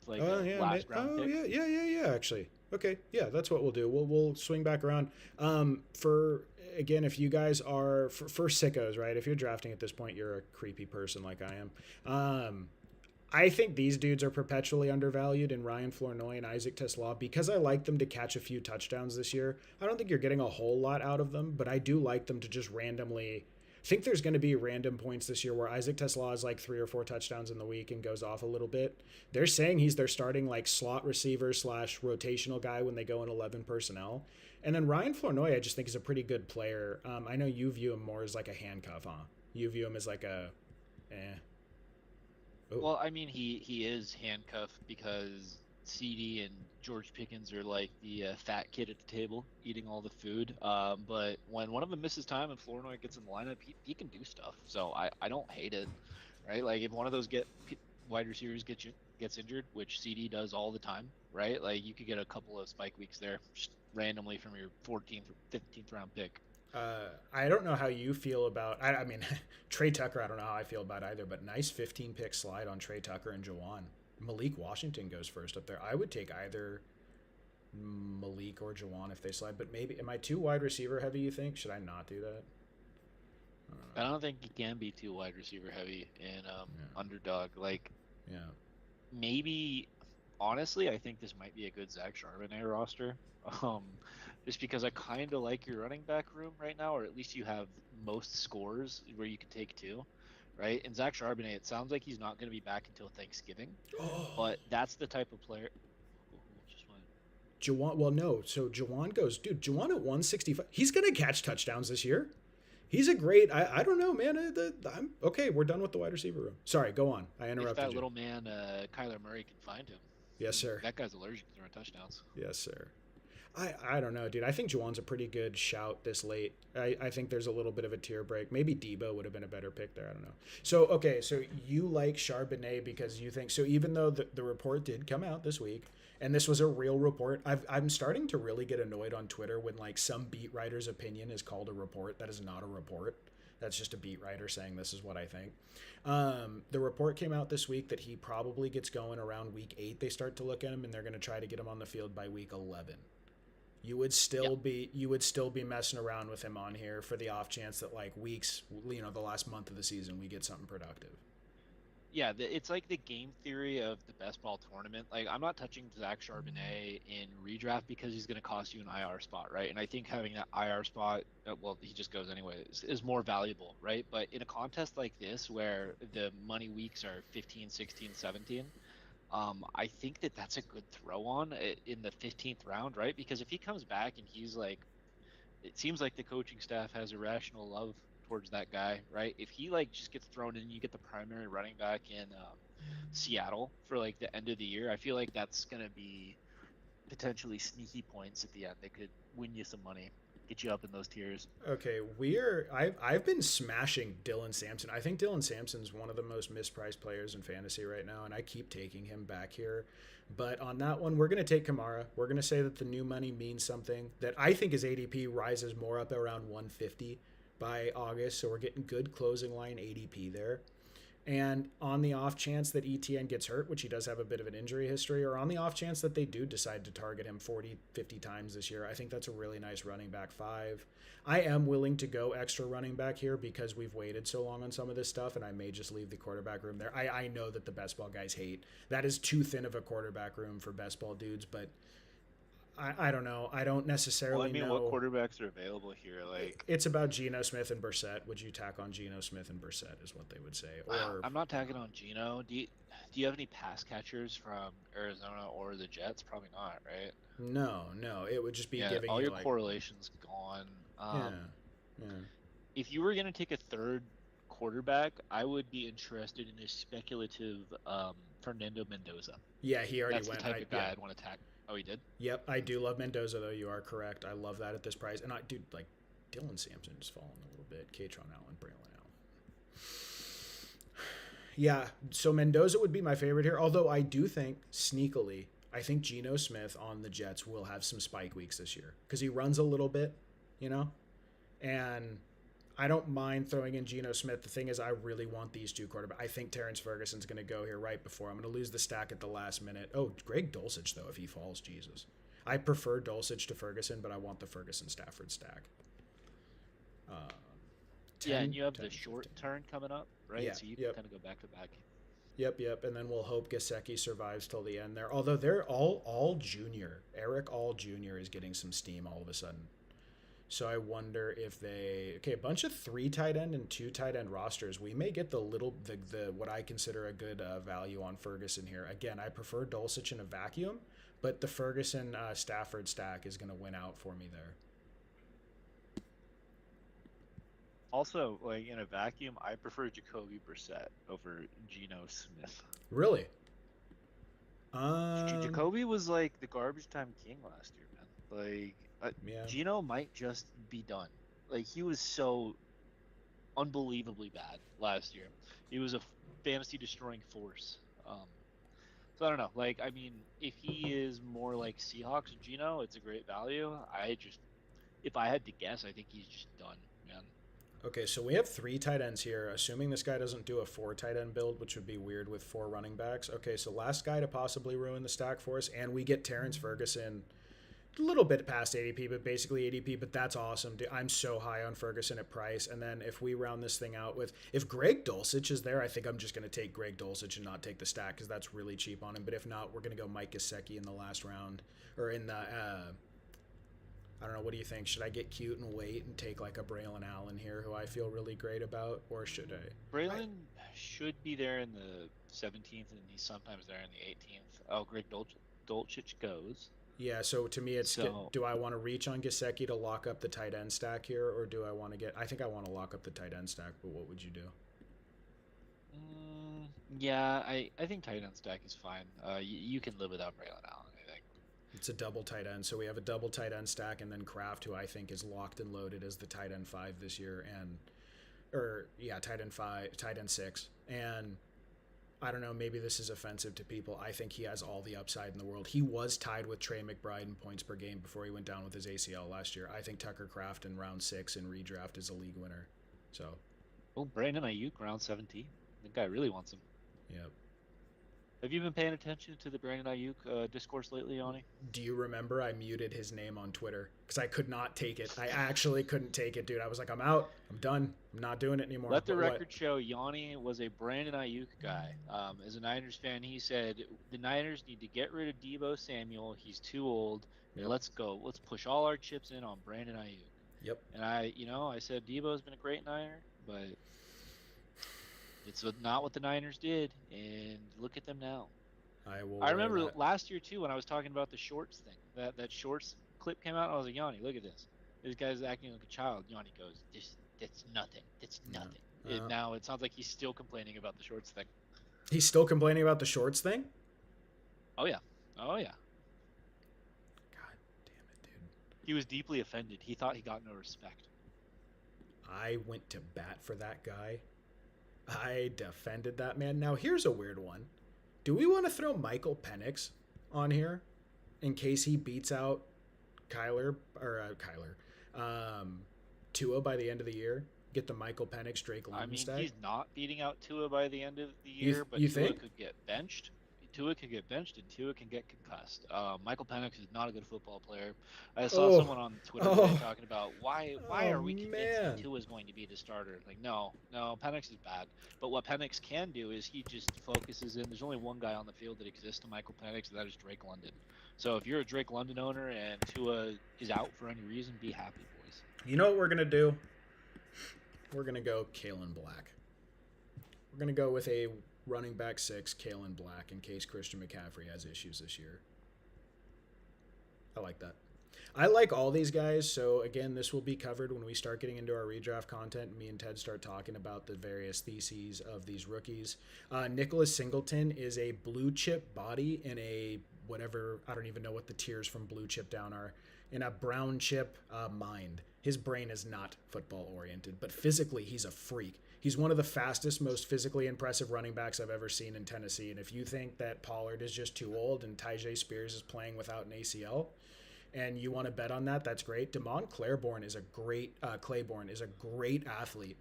last round pick. Yeah. Actually, okay, yeah, that's what we'll do. We'll swing back around. For again, if you guys are for sickos, right? If you're drafting at this point, you're a creepy person like I am. I think these dudes are perpetually undervalued in Ryan Flournoy and Isaac Tesla because I like them to catch a few touchdowns this year. I don't think you're getting a whole lot out of them, but I do like them to just randomly think there's going to be random points this year where Isaac Tesla is like 3 or 4 touchdowns in the week and goes off a little bit. They're saying he's their starting like slot receiver / rotational guy when they go in 11 personnel. And then Ryan Flournoy, I just think is a pretty good player. I know you view him more as like a handcuff, huh? You view him as like a, Oh. Well, I mean, he is handcuffed because CD and George Pickens are like the fat kid at the table eating all the food. But when one of them misses time and Flournoy gets in the lineup, he can do stuff. So I don't hate it, right? Like if one of those wide receivers gets injured, which CD does all the time, right? Like you could get a couple of spike weeks there just randomly from your 14th or 15th round pick. I don't know how you feel about. I mean, Trey Tucker. I don't know how I feel about either. But nice 15 pick slide on Trey Tucker and Jawan. Malik Washington goes first up there. I would take either Malik or Jawan if they slide. But maybe am I too wide receiver heavy? You think? Should I not do that? I don't think you can be too wide receiver heavy in underdog. Like, maybe honestly, I think this might be a good Zach Charbonnet roster. Just because I kind of like your running back room right now, or at least you have most scores where you can take 2, right? And Zach Charbonnet, it sounds like he's not going to be back until Thanksgiving, but that's the type of player. Jawan, well, no. So Jawan goes, dude. Jawan at 165. He's gonna catch touchdowns this year. He's a great. I don't know, man. I'm okay. We're done with the wide receiver room. Sorry, go on. I interrupted you. If that you. little man, Kyler Murray, can find him. Yes, sir. That guy's allergic to throwing touchdowns. Yes, sir. I don't know, dude. I think Juwan's a pretty good shout this late. I think there's a little bit of a tier break. Maybe Debo would have been a better pick there. I don't know. So, okay, so you like Charbonnet because you think... So even though the report did come out this week, and this was a real report, I'm starting to really get annoyed on Twitter when, like, some beat writer's opinion is called a report. That is not a report. That's just a beat writer saying this is what I think. The report came out this week that he probably gets going around week 8. They start to look at him, and they're going to try to get him on the field by week 11. You would still be messing around with him on here for the off chance that like weeks, the last month of the season, we get something productive. Yeah, it's like the game theory of the best ball tournament. Like, I'm not touching Zach Charbonnet in redraft because he's going to cost you an IR spot, right? And I think having that IR spot, well, he just goes anyway, is more valuable, right? But in a contest like this, where the money weeks are 15, 16, 17, I think that that's a good throw on in the 15th round, right? Because if he comes back and he's like, it seems like the coaching staff has irrational love towards that guy, right? If he like just gets thrown in, you get the primary running back in Seattle for like the end of the year. I feel like that's gonna be potentially sneaky points at the end. They could win you some money, get you up in those tiers. Okay, I've been smashing Dylan Sampson. I think Dylan Sampson's one of the most mispriced players in fantasy right now, and I keep taking him back here. But on that one, we're gonna take Kamara. We're gonna say that the new money means something. That I think his ADP rises more up around 150 by August, so we're getting good closing line ADP there. And on the off chance that ETN gets hurt, which he does have a bit of an injury history, or on the off chance that they do decide to target him 40, 50 times this year, I think that's a really nice running back five. I am willing to go extra running back here because we've waited so long on some of this stuff, and I may just leave the quarterback room there. I know that the best ball guys hate. That is too thin of a quarterback room for best ball dudes, but I don't know. I don't Well, I necessarily mean, what know. quarterbacks are available here? Like, It's about Geno Smith and Brissett. Would you tack on Geno Smith and Brissett is what they would say. Or I'm not tagging on Geno. Do you have any pass catchers from Arizona or the Jets? Probably not, right? no, no, it would just be Yeah, giving all you your like, correlations gone. yeah, yeah. If you were going to take a third quarterback, I would be interested in a speculative Fernando Mendoza. Yeah, he already That's the went. type of Yeah, guy I'd want to attack. Oh, he did? yep. I do love Mendoza though. You are correct. I love that at this price. And I dude like Dylan Sampson is falling a little bit. Katron Allen, Braylon Allen. Yeah, so Mendoza would be my favorite here. Although I do think sneakily, I think Geno Smith on the Jets will have some spike weeks this year because he runs a little bit, you know, and I don't mind throwing in Geno Smith. The thing is, I really want these two quarterbacks. I think Terrence Ferguson's going to go here right before. I'm going to lose the stack at the last minute. Oh, Greg Dulcich, though, if he falls, Jesus. I prefer Dulcich to Ferguson, but I want the Ferguson Stafford stack. Uh, Yeah, 10, and you have 10, the short 15. turn coming up, right? Yeah, So you can yep. kind of go back to back. Yep. And then we'll hope Gasecki survives till the end there. Although they're all junior. Eric All Jr. is getting some steam all of a sudden. So I wonder if they a bunch of three tight end and two tight end rosters. We may get the what I consider a good value on Ferguson here. Again, I prefer Dulcich in a vacuum, but the Ferguson Stafford stack is going to win out for me there. Also, like in a vacuum, I prefer Jacoby Brissett over Geno Smith. Really? Um. Jacoby was like the garbage time king last year, man. Like Yeah. Geno might just be done. Like he was so unbelievably bad last year. He was a fantasy destroying force. So I don't know. Like I mean, if he is more like Seahawks Geno, it's a great value. If I had to guess, I think he's just done, man. Okay, so we have three tight ends here, assuming this guy doesn't do a four tight end build, which would be weird with four running backs. Okay, so last guy to possibly ruin the stack for us, and we get Terrence Ferguson a little bit past ADP, but basically ADP. But that's awesome. Dude, I'm so high on Ferguson at price. And then if we round this thing out with, if Greg Dulcich is there, I think I'm just going to take Greg Dulcich and not take the stack because that's really cheap on him. But if not, we're going to go Mike Gesicki in the last round or in the. I don't know. What do you think? Should I get cute and wait and take like a Braylon Allen here, who I feel really great about, or should I Braylon should be there in the 17th, and he's sometimes there in the 18th. Oh, Dulcich goes. yeah. So to me, it's So do I want to reach on Gesicki to lock up the tight end stack here, or do I want to get? I think I want to lock up the tight end stack. But what would you do? yeah, I think tight end stack is fine. You can live without Braylon Allen, I think. It's a double tight end. So we have a double tight end stack, and then Kraft, who I think is locked and loaded as the tight end five this year, and or yeah, tight end five, tight end six, and I don't know. Maybe this is offensive to people. I think he has all the upside in the world. He was tied with Trey McBride in points per game before he went down with his ACL last year. I think Tucker Kraft in round 6 in redraft is a league winner. So, Oh, Brandon Ayuk, round 17. The guy really wants him. yep. Have you been paying attention to the Brandon Ayuk discourse lately, Yanni? Do you remember I muted his name on Twitter because I could not take it? I actually couldn't take it, dude. I was like, I'm out. I'm done. I'm not doing it anymore. Let the But what? record show Yanni was a Brandon Ayuk guy. As a Niners fan, he said the Niners need to get rid of Debo Samuel. He's too old, and Yep. let's go. Let's push all our chips in on Brandon Ayuk. Yep. And I said Debo's been a great Niner, but it's not what the Niners did. And look at them now. I will I wear remember that. last year too when I was talking about the shorts thing. That shorts clip came out. I was like, Yanni, look at this. This guy's acting like a child. Yanni goes, that's nothing. That's Yeah. nothing. And now it sounds like he's still complaining about the shorts thing. He's still complaining about the shorts thing? Oh yeah. Oh yeah. God damn it, dude. He was deeply offended. He thought he got no respect. I went to bat for that guy. I defended that man. Now, here's a weird one. Do we want to throw Michael Penix on here in case he beats out Tua by the end of the year? Get the Michael Penix Drake I London mean, stack. he's not beating out Tua by the end of the year, but you Tua think? could get benched. Tua could get benched, and Tua can get concussed. Michael Penix is not a good football player. I saw Oh, someone on Twitter oh, today talking about why oh are we convinced that man. Tua is going to be the starter? Like, no, Penix is bad. But what Penix can do is he just focuses in. There's only one guy on the field that exists to Michael Penix, and that is Drake London. So if you're a Drake London owner and Tua is out for any reason, be happy, boys. You know what we're gonna do? We're gonna go Kalen Black. We're gonna go with a running back 6, Kalen Black, in case Christian McCaffrey has issues this year. I like that. I like all these guys, so again, this will be covered when we start getting into our redraft content. Me and Ted start talking about the various theses of these rookies. Nicholas Singleton is a blue chip body in a whatever, I don't even know what the tiers from blue chip down are, in a brown chip mind. His brain is not football oriented, but physically he's a freak. He's one of the fastest, most physically impressive running backs I've ever seen in Tennessee. And if you think that Pollard is just too old and Tyjae Spears is playing without an ACL, and you want to bet on that, that's great. Damon Claiborne is a great athlete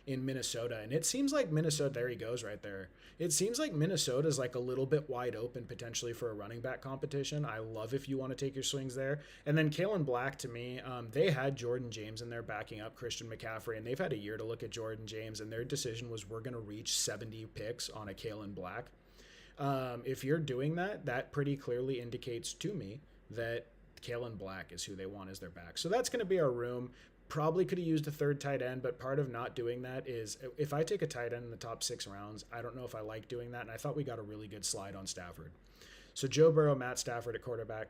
in Minnesota, and it seems like Minnesota. There he goes, right there. It seems like Minnesota is like a little bit wide open potentially for a running back competition. I love if you want to take your swings there. And then Kalen Black, to me, they had Jordan James in there backing up Christian McCaffrey, and they've had a year to look at Jordan James, and their decision was we're going to reach 70 picks on a Kalen Black. If you're doing that, that pretty clearly indicates to me that Kalen Black is who they want as their back. So that's going to be our room. Probably could have used a third tight end, but part of not doing that is if I take a tight end in the top 6 rounds, I don't know if I like doing that. And I thought we got a really good slide on Stafford. So Joe Burrow, Matt Stafford at quarterback,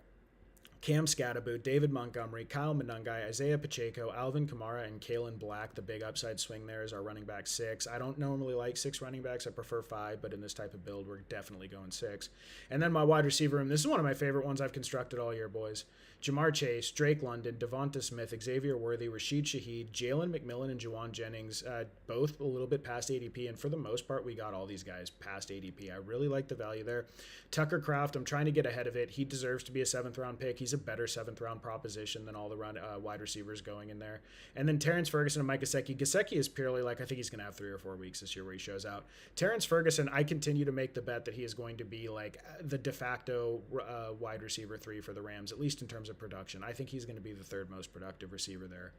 Cam Scatterboot, David Montgomery, Kyle Monungai, Isaiah Pacheco, Alvin Kamara, and Kalen Black. The big upside swing there is our running back 6. I don't normally like 6 running backs. I prefer 5, but in this type of build, we're definitely going 6. And then my wide receiver room. This is one of my favorite ones I've constructed all year, boys. Jamar Chase, Drake London, Devonta Smith, Xavier Worthy, Rashid Shaheed, Jalen McMillan, and Juwan Jennings, both a little bit past ADP. And for the most part, we got all these guys past ADP. I really like the value there. Tucker Kraft, I'm trying to get ahead of it. He deserves to be a 7th round pick. He's a better 7th round proposition than all the wide receivers going in there. And then Terrence Ferguson and Mike Gesicki. Gesicki is purely like, I think he's going to have 3 or 4 weeks this year where he shows out. Terrence Ferguson, I continue to make the bet that he is going to be like the de facto wide receiver 3 for the Rams, at least in terms of production. I think he's going to be the 3rd most productive receiver there.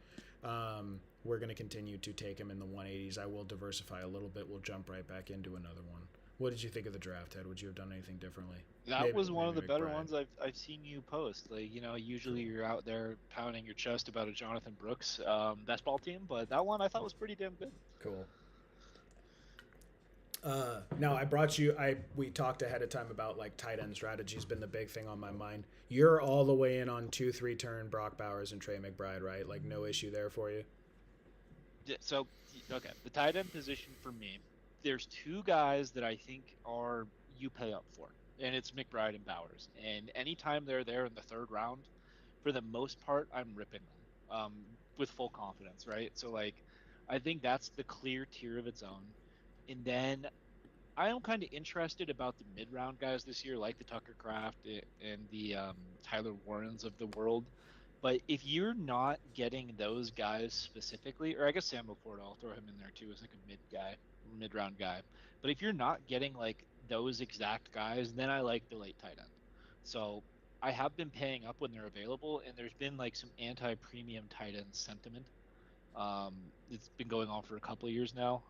We're going to continue to take him in the 180s. I will diversify a little bit. We'll jump right back into another one. What did you think of the draft, Ted? Would you have done anything differently? That was one of the better ones I've seen you post. Like, usually you're out there pounding your chest about a Jonathan Brooks best ball team, but that one I thought was pretty damn good. Cool. Now we talked ahead of time about like tight end strategy has been the big thing on my mind. You're all the way in on 2-3 turn Brock Bowers and Trey McBride, right? Like no issue there for you. Yeah, so, okay, the tight end position for me, there's 2 guys that I think are you pay up for, and it's McBride and Bowers. And anytime they're there in the 3rd round, for the most part, I'm ripping them with full confidence, right? So, like, I think that's the clear tier of its own. And then I am kind of interested about the mid-round guys this year, like the Tucker Kraft and the Tyler Warrens of the world. But if you're not getting those guys specifically, or I guess Sam Laporta, I'll throw him in there too as like a mid-round guy. But if you're not getting like those exact guys, then I like the late tight end. So I have been paying up when they're available, and there's been like some anti-premium tight end sentiment. It's been going on for a couple of years now.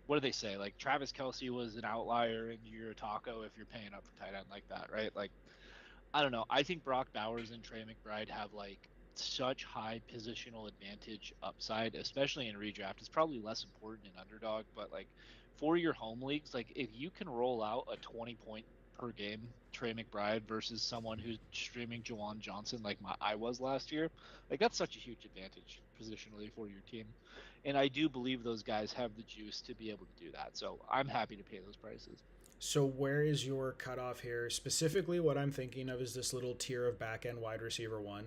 What do they say? Like Travis Kelsey was an outlier, and you're a taco if you're paying up for tight end like that, right? Like I don't know. I think Brock Bowers and Trey McBride have like such high positional advantage upside, especially in redraft. It's probably less important in underdog, but like for your home leagues, like if you can roll out a 20-point per game Trey McBride versus someone who's streaming Jawan Johnson like I was last year, like that's such a huge advantage positionally for your team. And I do believe those guys have the juice to be able to do that. So I'm happy to pay those prices. So where is your cutoff here? Specifically, what I'm thinking of is this little tier of back end wide receiver one.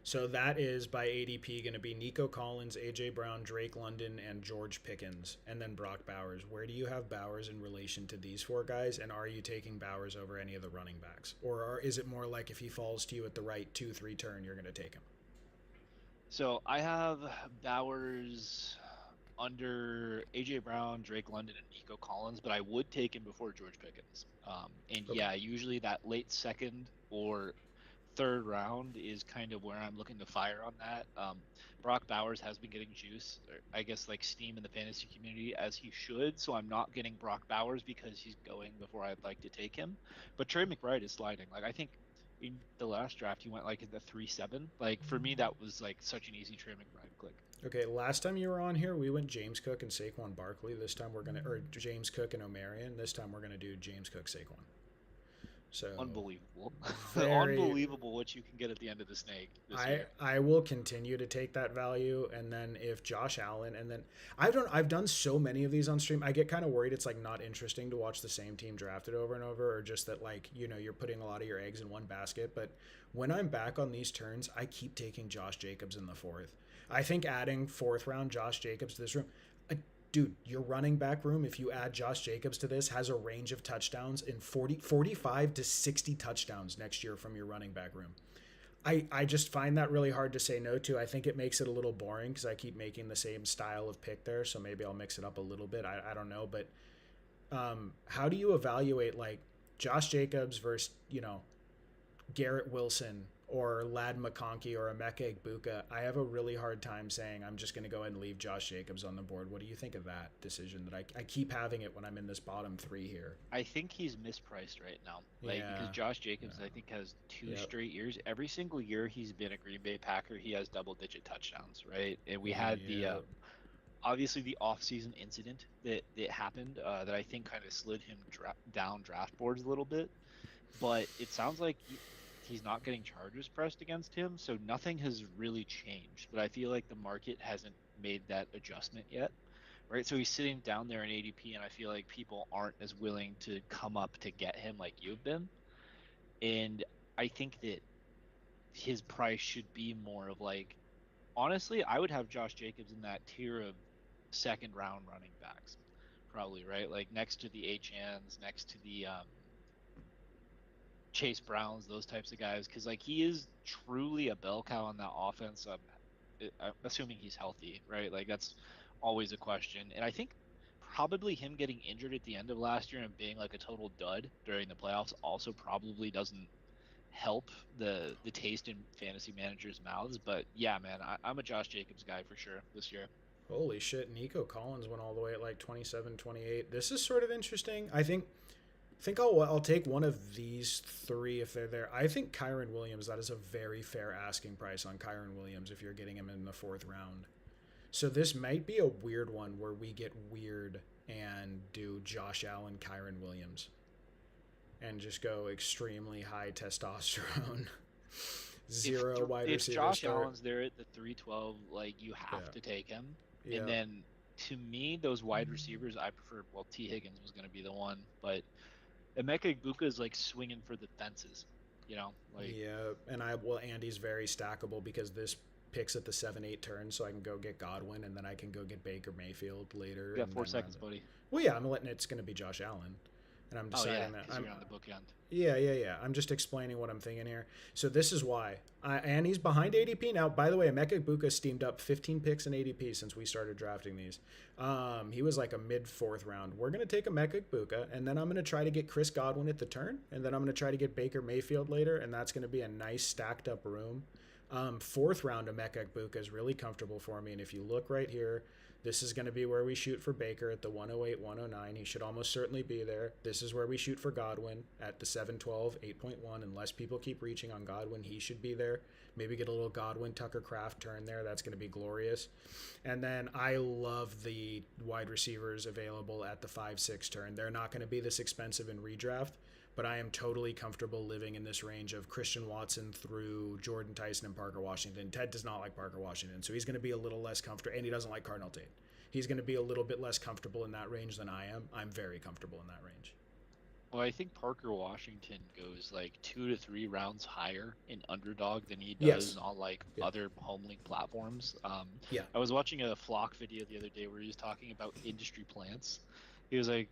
So that is by ADP going to be Nico Collins, AJ Brown, Drake London, and George Pickens, and then Brock Bowers. Where do you have Bowers in relation to these four guys? And are you taking Bowers over any of the running backs, or is it more like if he falls to you at the right 2-3 turn, you're going to take him? So I have Bowers under AJ Brown, Drake London, and Nico Collins, but I would take him before George Pickens. And Okay. yeah, usually that late second or third round is kind of where I'm looking to fire on that. Brock Bowers has been getting juice, or I guess like steam in the fantasy community as he should. So I'm not getting Brock Bowers because he's going before I'd like to take him. But Trey McBride is sliding. Like I think in the last draft he went like in the 3-7. Like for me that was like such an easy Trey McBride click. Okay, last time you were on here, we went James Cook and Saquon Barkley. This time we're gonna, or James Cook and Omarion. This time we're gonna do James Cook, Saquon. So Unbelievable. very, Unbelievable what you can get at the end of the snake this I year. I will continue to take that value, and then if Josh Allen, and then I've done so many of these on stream, I get kind of worried it's like not interesting to watch the same team drafted over and over, or just that like you're putting a lot of your eggs in one basket. But when I'm back on these turns, I keep taking Josh Jacobs in the fourth. I think adding fourth round Josh Jacobs to this room, uh, dude, your running back room, if you add Josh Jacobs to this, has a range of touchdowns in 45 to 60 touchdowns next year from your running back room. I just find that really hard to say no to. I think it makes it a little boring because I keep making the same style of pick there. So maybe I'll mix it up a little bit. I don't know. But how do you evaluate like Josh Jacobs versus, Garrett Wilson or Lad McConkey or Emeka Egbuka? I have a really hard time saying I'm just going to go ahead and leave Josh Jacobs on the board. What do you think of that decision that I keep having it when I'm in this bottom three here? I think he's mispriced right now. Like because Yeah. Josh Jacobs, Yeah. I think, has two Yep. straight years. Every single year he's been a Green Bay Packer, he has double-digit touchdowns, right? And we had the Yep. obviously the off-season incident that happened that I think kind of slid him down draft boards a little bit. But it sounds like he's not getting charges pressed against him, so nothing has really changed. But I feel like the market hasn't made that adjustment yet, right? So he's sitting down there in ADP, and I feel like people aren't as willing to come up to get him like you've been. And I think that his price should be more of like, honestly, I would have Josh Jacobs in that tier of second round running backs, probably, right? Like next to the H-Ans, next to the Chase Browns, those types of guys, because like he is truly a bell cow on that offense. I'm assuming he's healthy, right? Like that's always a question, and I think probably him getting injured at the end of last year and being like a total dud during the playoffs also probably doesn't help the taste in fantasy managers' mouths. But yeah, man, I'm a Josh Jacobs guy for sure this year. Holy shit, Nico Collins went all the way at like 27, 28. This is sort of interesting. I think I'll take one of these three if they're there. I think Kyron Williams, that is a very fair asking price on Kyron Williams if you're getting him in the fourth round. So this might be a weird one where we get weird and do Josh Allen, Kyron Williams, and just go extremely high testosterone. If Zero wide if receiver Josh start. Allen's there at the 312, like you Yeah. have to take him. Yeah. And then to me, those wide receivers, I prefer. Well, T Higgins was going to be the one, but Emeka Egbuka is like swinging for the fences. Like Yeah, and Andy's very stackable because this picks at the 7-8 turn, so I can go get Godwin, and then I can go get Baker Mayfield later, you got and four then seconds, buddy. well, yeah, I'm letting it's going to be Josh Allen. and I'm Oh yeah, deciding that because you're on the bookend. yeah. I'm just explaining what I'm thinking here. So this is why. And he's behind ADP now. By the way, Emeka Egbuka steamed up 15 picks in ADP since we started drafting these. He was like a mid fourth round. We're gonna take Emeka Egbuka, and then I'm gonna try to get Chris Godwin at the turn, and then I'm gonna try to get Baker Mayfield later, and that's gonna be a nice stacked up room. Fourth round Emeka Egbuka is really comfortable for me, and if you look right here, this is going to be where we shoot for Baker at the 108, 109. He should almost certainly be there. This is where we shoot for Godwin at the 712, 8.1. Unless people keep reaching on Godwin, he should be there. Maybe get a little Godwin Tucker Craft turn there. That's going to be glorious. And then I love the wide receivers available at the 5-6 turn. They're not going to be this expensive in redraft, but I am totally comfortable living in this range of Christian Watson through Jordan Tyson and Parker Washington. Ted does not like Parker Washington, so he's going to be a little less comfortable, and he doesn't like Cardinal Tate. He's going to be a little bit less comfortable in that range than I am. I'm very comfortable in that range. Well, I think Parker Washington goes like 2 to 3 rounds higher in underdog than he does on like other home league platforms. I was watching a Flock video the other day where he was talking about industry plants. He was like,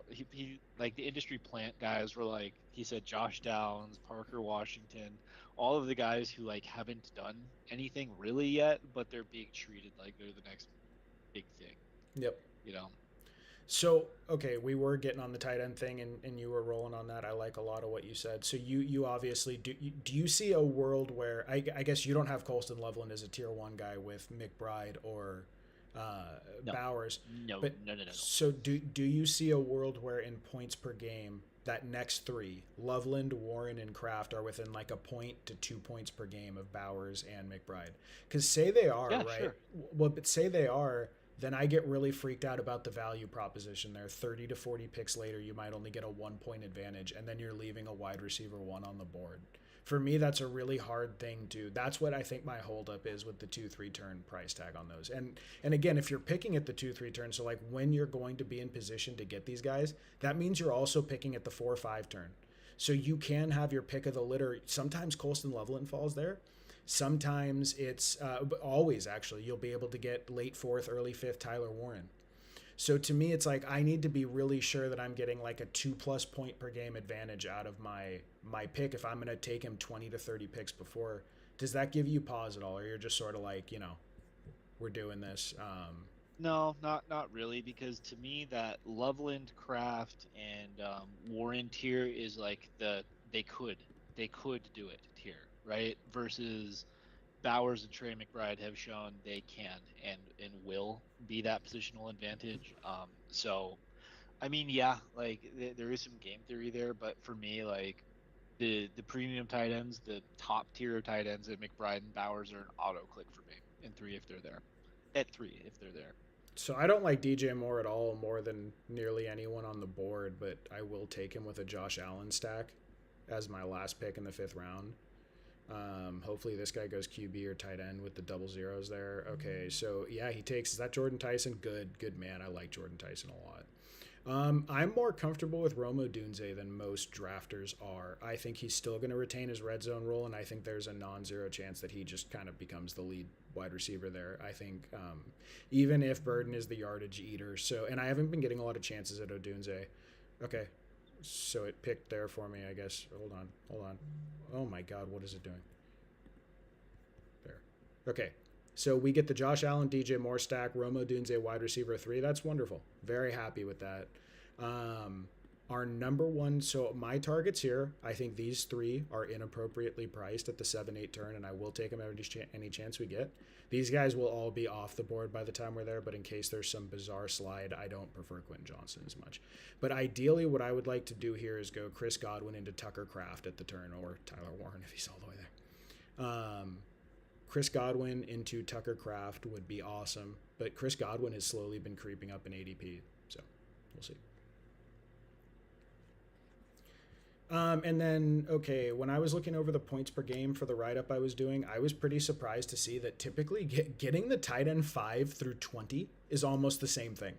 he like the industry plant guys were like, he said Josh Downs, Parker Washington, all of the guys who like haven't done anything really yet, but they're being treated like they're the next big thing. Yep. You know. So, okay, we were getting on the tight end thing, and you were rolling on that. I like a lot of what you said. So you obviously, do you see a world where, I guess you don't have Colston Loveland as a tier 1 guy with McBride or No. Bowers. No. So do you see a world where in points per game, that next 3, Loveland, Warren, and Kraft, are within like a point to 2 points per game of Bowers and McBride? Because say they are, right? Sure. Well, but say they are, then I get really freaked out about the value proposition there. 30 to 40 picks later, you might only get a 1-point advantage, and then you're leaving a wide receiver 1 on the board. For me, that's a really hard thing to. That's what I think my holdup is with the 2-3 turn price tag on those. And again, if you're picking at the 2-3 turn, so like when you're going to be in position to get these guys, that means you're also picking at the 4-5 turn. So you can have your pick of the litter. Sometimes Colston Loveland falls there. Sometimes it's always actually you'll be able to get late 4th, early 5th Tyler Warren. So to me, it's like I need to be really sure that I'm getting like a 2+ point per game advantage out of my pick if I'm going to take him 20 to 30 picks before. Does that give you pause at all, or you're just sort of like, we're doing this? No, not really, because to me that Loveland, Kraft, and Warren tier is like they could do it tier, right? Versus Bowers and Trey McBride have shown they can and will be that positional advantage. So, I mean, yeah, like there is some game theory there, but for me, like the premium tight ends, the top tier tight ends at McBride and Bowers are an auto click for me in 3 if they're there. At 3 if they're there. So I don't like DJ Moore at all, more than nearly anyone on the board, but I will take him with a Josh Allen stack as my last pick in the 5th round. Hopefully this guy goes QB or tight end with the double zeros there. Okay, so yeah, he takes, is that Jordan Tyson? Good man. I like Jordan Tyson a lot. I'm more comfortable with Rome Odunze than most drafters are. I think he's still going to retain his red zone role, and I think there's a non-zero chance that he just kind of becomes the lead wide receiver there. I think even if Burden is the yardage eater. So, and I haven't been getting a lot of chances at Odunze. Okay, so it picked there for me, I guess. Hold on. Oh my God, what is it doing? There. Okay. So we get the Josh Allen, DJ Moore stack, Rome Odunze wide receiver 3. That's wonderful. Very happy with that. Our number one, so my targets here, I think these 3 are inappropriately priced at the 7-8 turn, and I will take them any chance we get. These guys will all be off the board by the time we're there, but in case there's some bizarre slide, I don't prefer Quentin Johnson as much. But ideally, what I would like to do here is go Chris Godwin into Tucker Craft at the turn, or Tyler Warren if he's all the way there. Chris Godwin into Tucker Craft would be awesome, but Chris Godwin has slowly been creeping up in ADP, so we'll see. And then, okay, when I was looking over the points per game for the write-up I was doing, I was pretty surprised to see that typically getting the tight end 5 through 20 is almost the same thing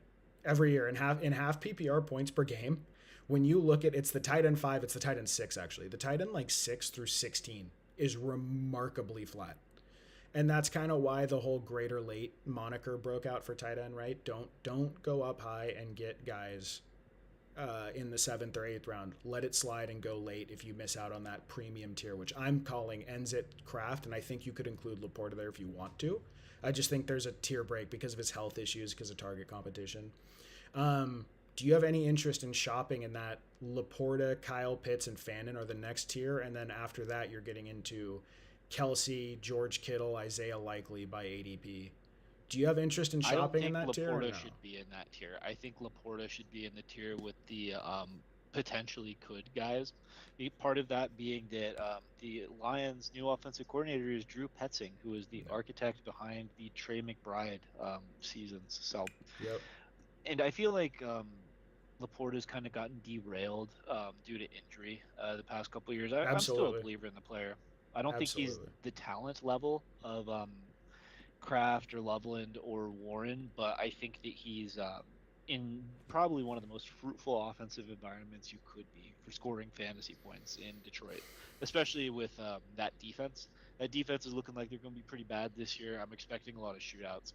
every year. In half PPR points per game, when you look at, it's the tight end 5, it's the tight end 6 actually. The tight end like 6 through 16 is remarkably flat. And that's kind of why the whole greater late moniker broke out for tight end, right? Don't go up high and get guys in the 7th or 8th round, let it slide and go late if you miss out on that premium tier, which I'm calling ends at Kraft, and I think you could include Laporta there if you want to. I just think there's a tier break because of his health issues, because of target competition. Do you have any interest in shopping in that Laporta, Kyle Pitts, and Fannin are the next tier, and then after that you're getting into Kelsey, George Kittle, Isaiah Likely by ADP? Do you have interest in I don't shopping in think that tier or Laporta no? should be in that tier. I think Laporta should be in the tier with the potentially could guys. Part of that being that the Lions' new offensive coordinator is Drew Petzing, who is the Yep. architect behind the Trey McBride seasons. So, Yep. and I feel like Laporta's kind of gotten derailed due to injury the past couple of years. I'm still a Absolutely. believer in the player. I don't think he's Absolutely. the talent level of Kraft or Loveland or Warren, but I think that he's in probably one of the most fruitful offensive environments you could be for scoring fantasy points in Detroit, especially with that defense. That defense is looking like they're going to be pretty bad this year. I'm expecting a lot of shootouts.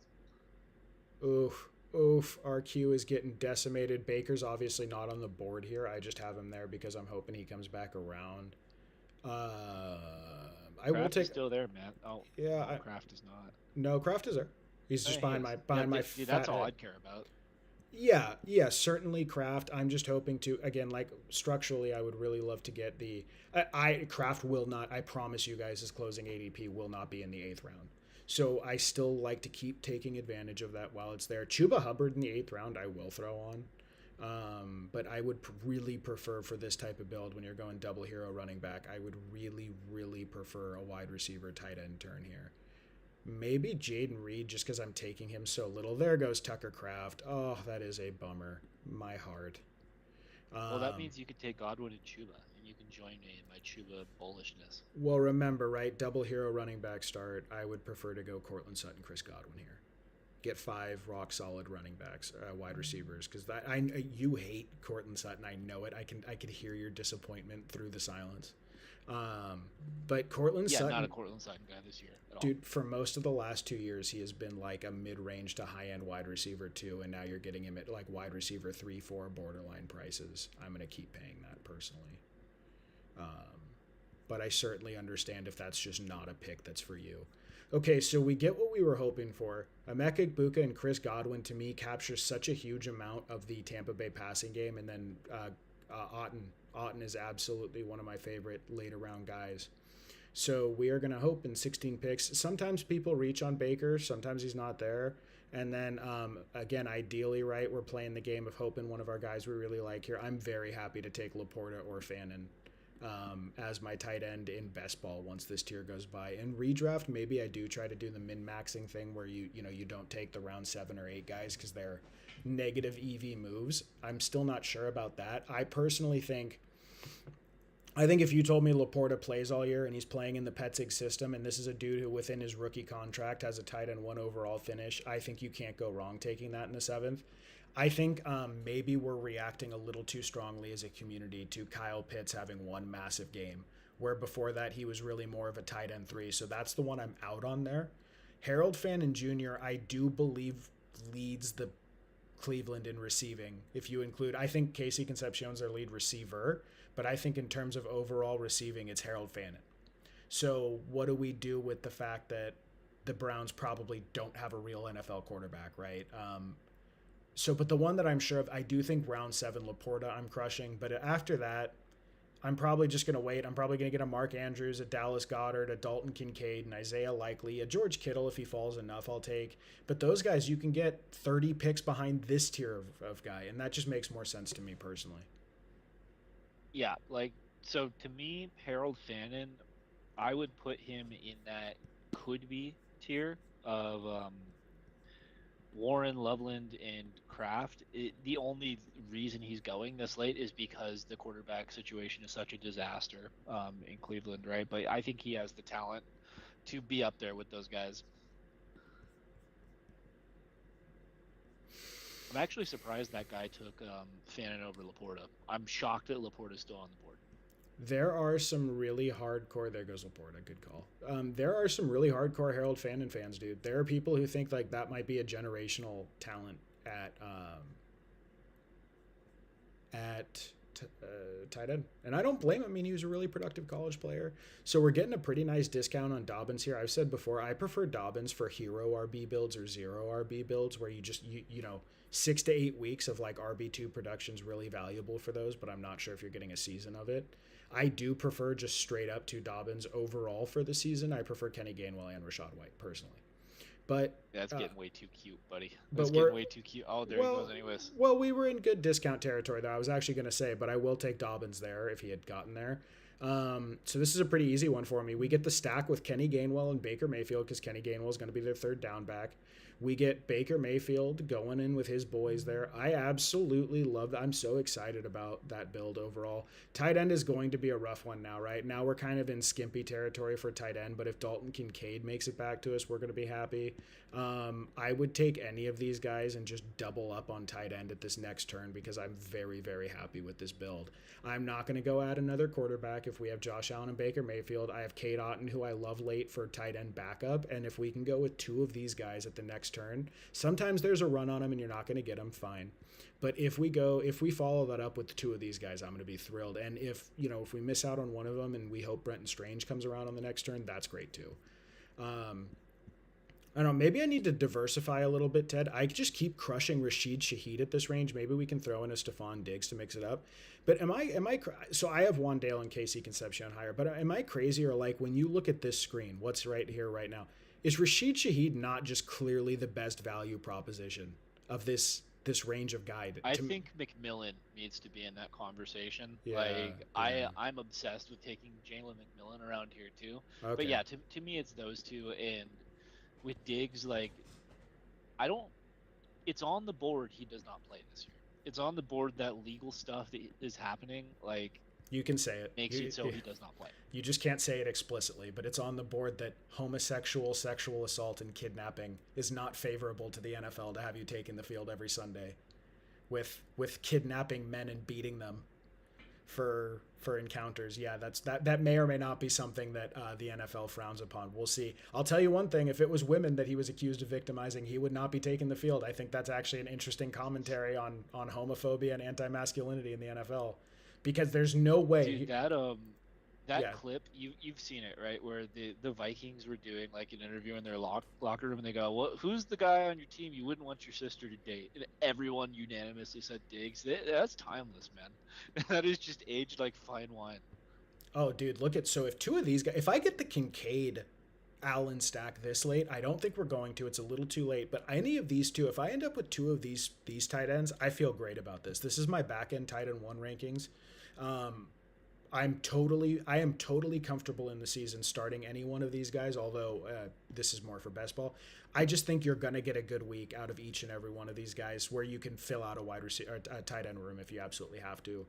Oof. Oof. RQ is getting decimated. Baker's obviously not on the board here. I just have him there because I'm hoping he comes back around. Uh, I will Kraft is take. still there, man. Oh, Yeah. no, Kraft is not. No, Kraft is there. He's just He behind is. my Yeah, fat that's all head. I'd care about. Yeah, yeah, certainly Kraft. I'm just hoping to again, like structurally, I would really love to get the. Kraft will not. I promise you guys, his closing ADP will not be in the 8th round. So I still like to keep taking advantage of that while it's there. Chuba Hubbard in the 8th round, I will throw on. But I would really prefer for this type of build when you're going double hero running back. I would really, really prefer a wide receiver tight end turn here. Maybe Jaden Reed just because I'm taking him so little. There goes Tucker Kraft. Oh, that is a bummer. My heart. Well, that Um, means you could take Godwin and Chuba, and you can join me in my Chuba bullishness. well, remember, right? Double hero running back start. I would prefer to go Cortland Sutton, Chris Godwin here. Get 5 rock solid running backs, wide receivers, because that you hate Cortland Sutton. I know it. I can hear your disappointment through the silence. But Cortland Yeah, Sutton, not a Cortland Sutton guy this year at all. dude, for most of the last 2 years, he has been like a mid-range to high-end wide receiver too, and now you're getting him at like wide receiver 3, 4 borderline prices. I'm gonna keep paying that personally. But I certainly understand if that's just not a pick that's for you. Okay, so we get what we were hoping for. Emeka Egbuka and Chris Godwin to me captures such a huge amount of the Tampa Bay passing game, and then Otten is absolutely one of my favorite later round guys. So we are going to hope in 16 picks. Sometimes people reach on Baker, sometimes he's not there. And then again, ideally, right, we're playing the game of hoping one of our guys we really like here. I'm very happy to take Laporta or Fannin as my tight end in best ball once this tier goes by. In redraft, maybe I do try to do the min maxing thing where you don't take the round 7 or 8 guys because they're negative EV moves. I'm still not sure about that. I personally think if you told me Laporta plays all year and he's playing in the Petzig system, and this is a dude who within his rookie contract has a tight end 1 overall finish, I think you can't go wrong taking that in the 7th. I think maybe we're reacting a little too strongly as a community to Kyle Pitts having one massive game, where before that he was really more of a tight end 3. So that's the one I'm out on there. Harold Fannin Jr., I do believe leads the Cleveland in receiving. If you include, I think Casey Concepcion's their lead receiver, but I think in terms of overall receiving, it's Harold Fannin. So what do we do with the fact that the Browns probably don't have a real NFL quarterback, right? But the one that I'm sure of, I do think round 7 Laporta I'm crushing, but after that, I'm probably just going to wait. I'm probably going to get a Mark Andrews, a Dallas Goedert, a Dalton Kincaid, an Isaiah Likely, a George Kittle if he falls enough, I'll take. But those guys, you can get 30 picks behind this tier of guy, and that just makes more sense to me personally. Yeah, so to me, Harold Fannin, I would put him in that could be tier of Warren, Loveland, and Kraft. The only reason he's going this late is because the quarterback situation is such a disaster in Cleveland, right? But I think he has the talent to be up there with those guys. I'm actually surprised that guy took Fannin over Laporta. I'm shocked that Laporta's still on the board. There are some really hardcore. There goes Laporta. Good call. There are some really hardcore Harold Fannin fans, dude. There are people who think like that might be a generational talent at tight end. And I don't blame him. I mean, he was a really productive college player. So we're getting a pretty nice discount on Dobbins here. I've said before, I prefer Dobbins for hero RB builds or zero RB builds where you know, 6 to 8 weeks of like RB2 production is really valuable for those, but I'm not sure if you're getting a season of it. I do prefer just straight up to Dobbins overall for the season. I prefer Kenny Gainwell and Rashad White personally. But That's getting way too cute, buddy. but That's getting way too cute. Oh, there he goes anyways. Well, we were in good discount territory, though. I was actually going to say, but I will take Dobbins there if he had gotten there. So this is a pretty easy one for me. We get the stack with Kenny Gainwell and Baker Mayfield because Kenny Gainwell is going to be their third down back. We get Baker Mayfield going in with his boys there. I absolutely love that. I'm so excited about that build overall. Tight end is going to be a rough one now, right? Now we're kind of in skimpy territory for tight end, but if Dalton Kincaid makes it back to us, we're going to be happy. I would take any of these guys and just double up on tight end at this next turn because I'm very, very happy with this build. I'm not going to go add another quarterback if we have Josh Allen and Baker Mayfield. I have Cade Otton, who I love late for tight end backup, and if we can go with 2 of these guys at the next turn, sometimes there's a run on them and you're not going to get them, fine. But if we follow that up with 2 of these guys, I'm going to be thrilled. And if we miss out on one of them and we hope Brenton Strange comes around on the next turn, that's great too. I don't know, maybe I need to diversify a little bit, Ted. I just keep crushing Rashid Shaheed at this range. Maybe we can throw in a Stephon Diggs to mix it up. But so I have Wandale and Casey Concepcion higher, but am I crazy, or like when you look at this screen, what's right here right now, is Rashid Shaheed not just clearly the best value proposition of this range of guide? I think McMillan needs to be in that conversation. Yeah, I'm obsessed with taking Jalen McMillan around here too. Okay. But yeah, to me it's those two. And with Diggs, it's on the board he does not play this year. It's on the board that legal stuff that is happening, you can say it. Makes it so he does not play. You just can't say it explicitly, but it's on the board that homosexual, sexual assault, and kidnapping is not favorable to the NFL to have you take in the field every Sunday with kidnapping men and beating them for encounters. Yeah, that may or may not be something that the NFL frowns upon. We'll see. I'll tell you one thing: if it was women that he was accused of victimizing, he would not be taking the field. I think that's actually an interesting commentary on homophobia and anti-masculinity in the NFL, because there's no way. Dude, that clip, you've seen it, right? Where the Vikings were doing like an interview in their locker room, and they go, "Well, who's the guy on your team you wouldn't want your sister to date?" And everyone unanimously said Diggs. That's timeless, man. That is just aged like fine wine. Oh, dude, so if 2 of these guys, if I get the Kincaid Allen stack this late, I don't think we're going to. It's a little too late. But any of these 2, if I end up with 2 of these tight ends, I feel great about this. This is my back end tight end 1 rankings. I am totally comfortable in the season starting any one of these guys, although this is more for best ball. I just think you're going to get a good week out of each and every one of these guys where you can fill out a wide receiver, a tight end room if you absolutely have to.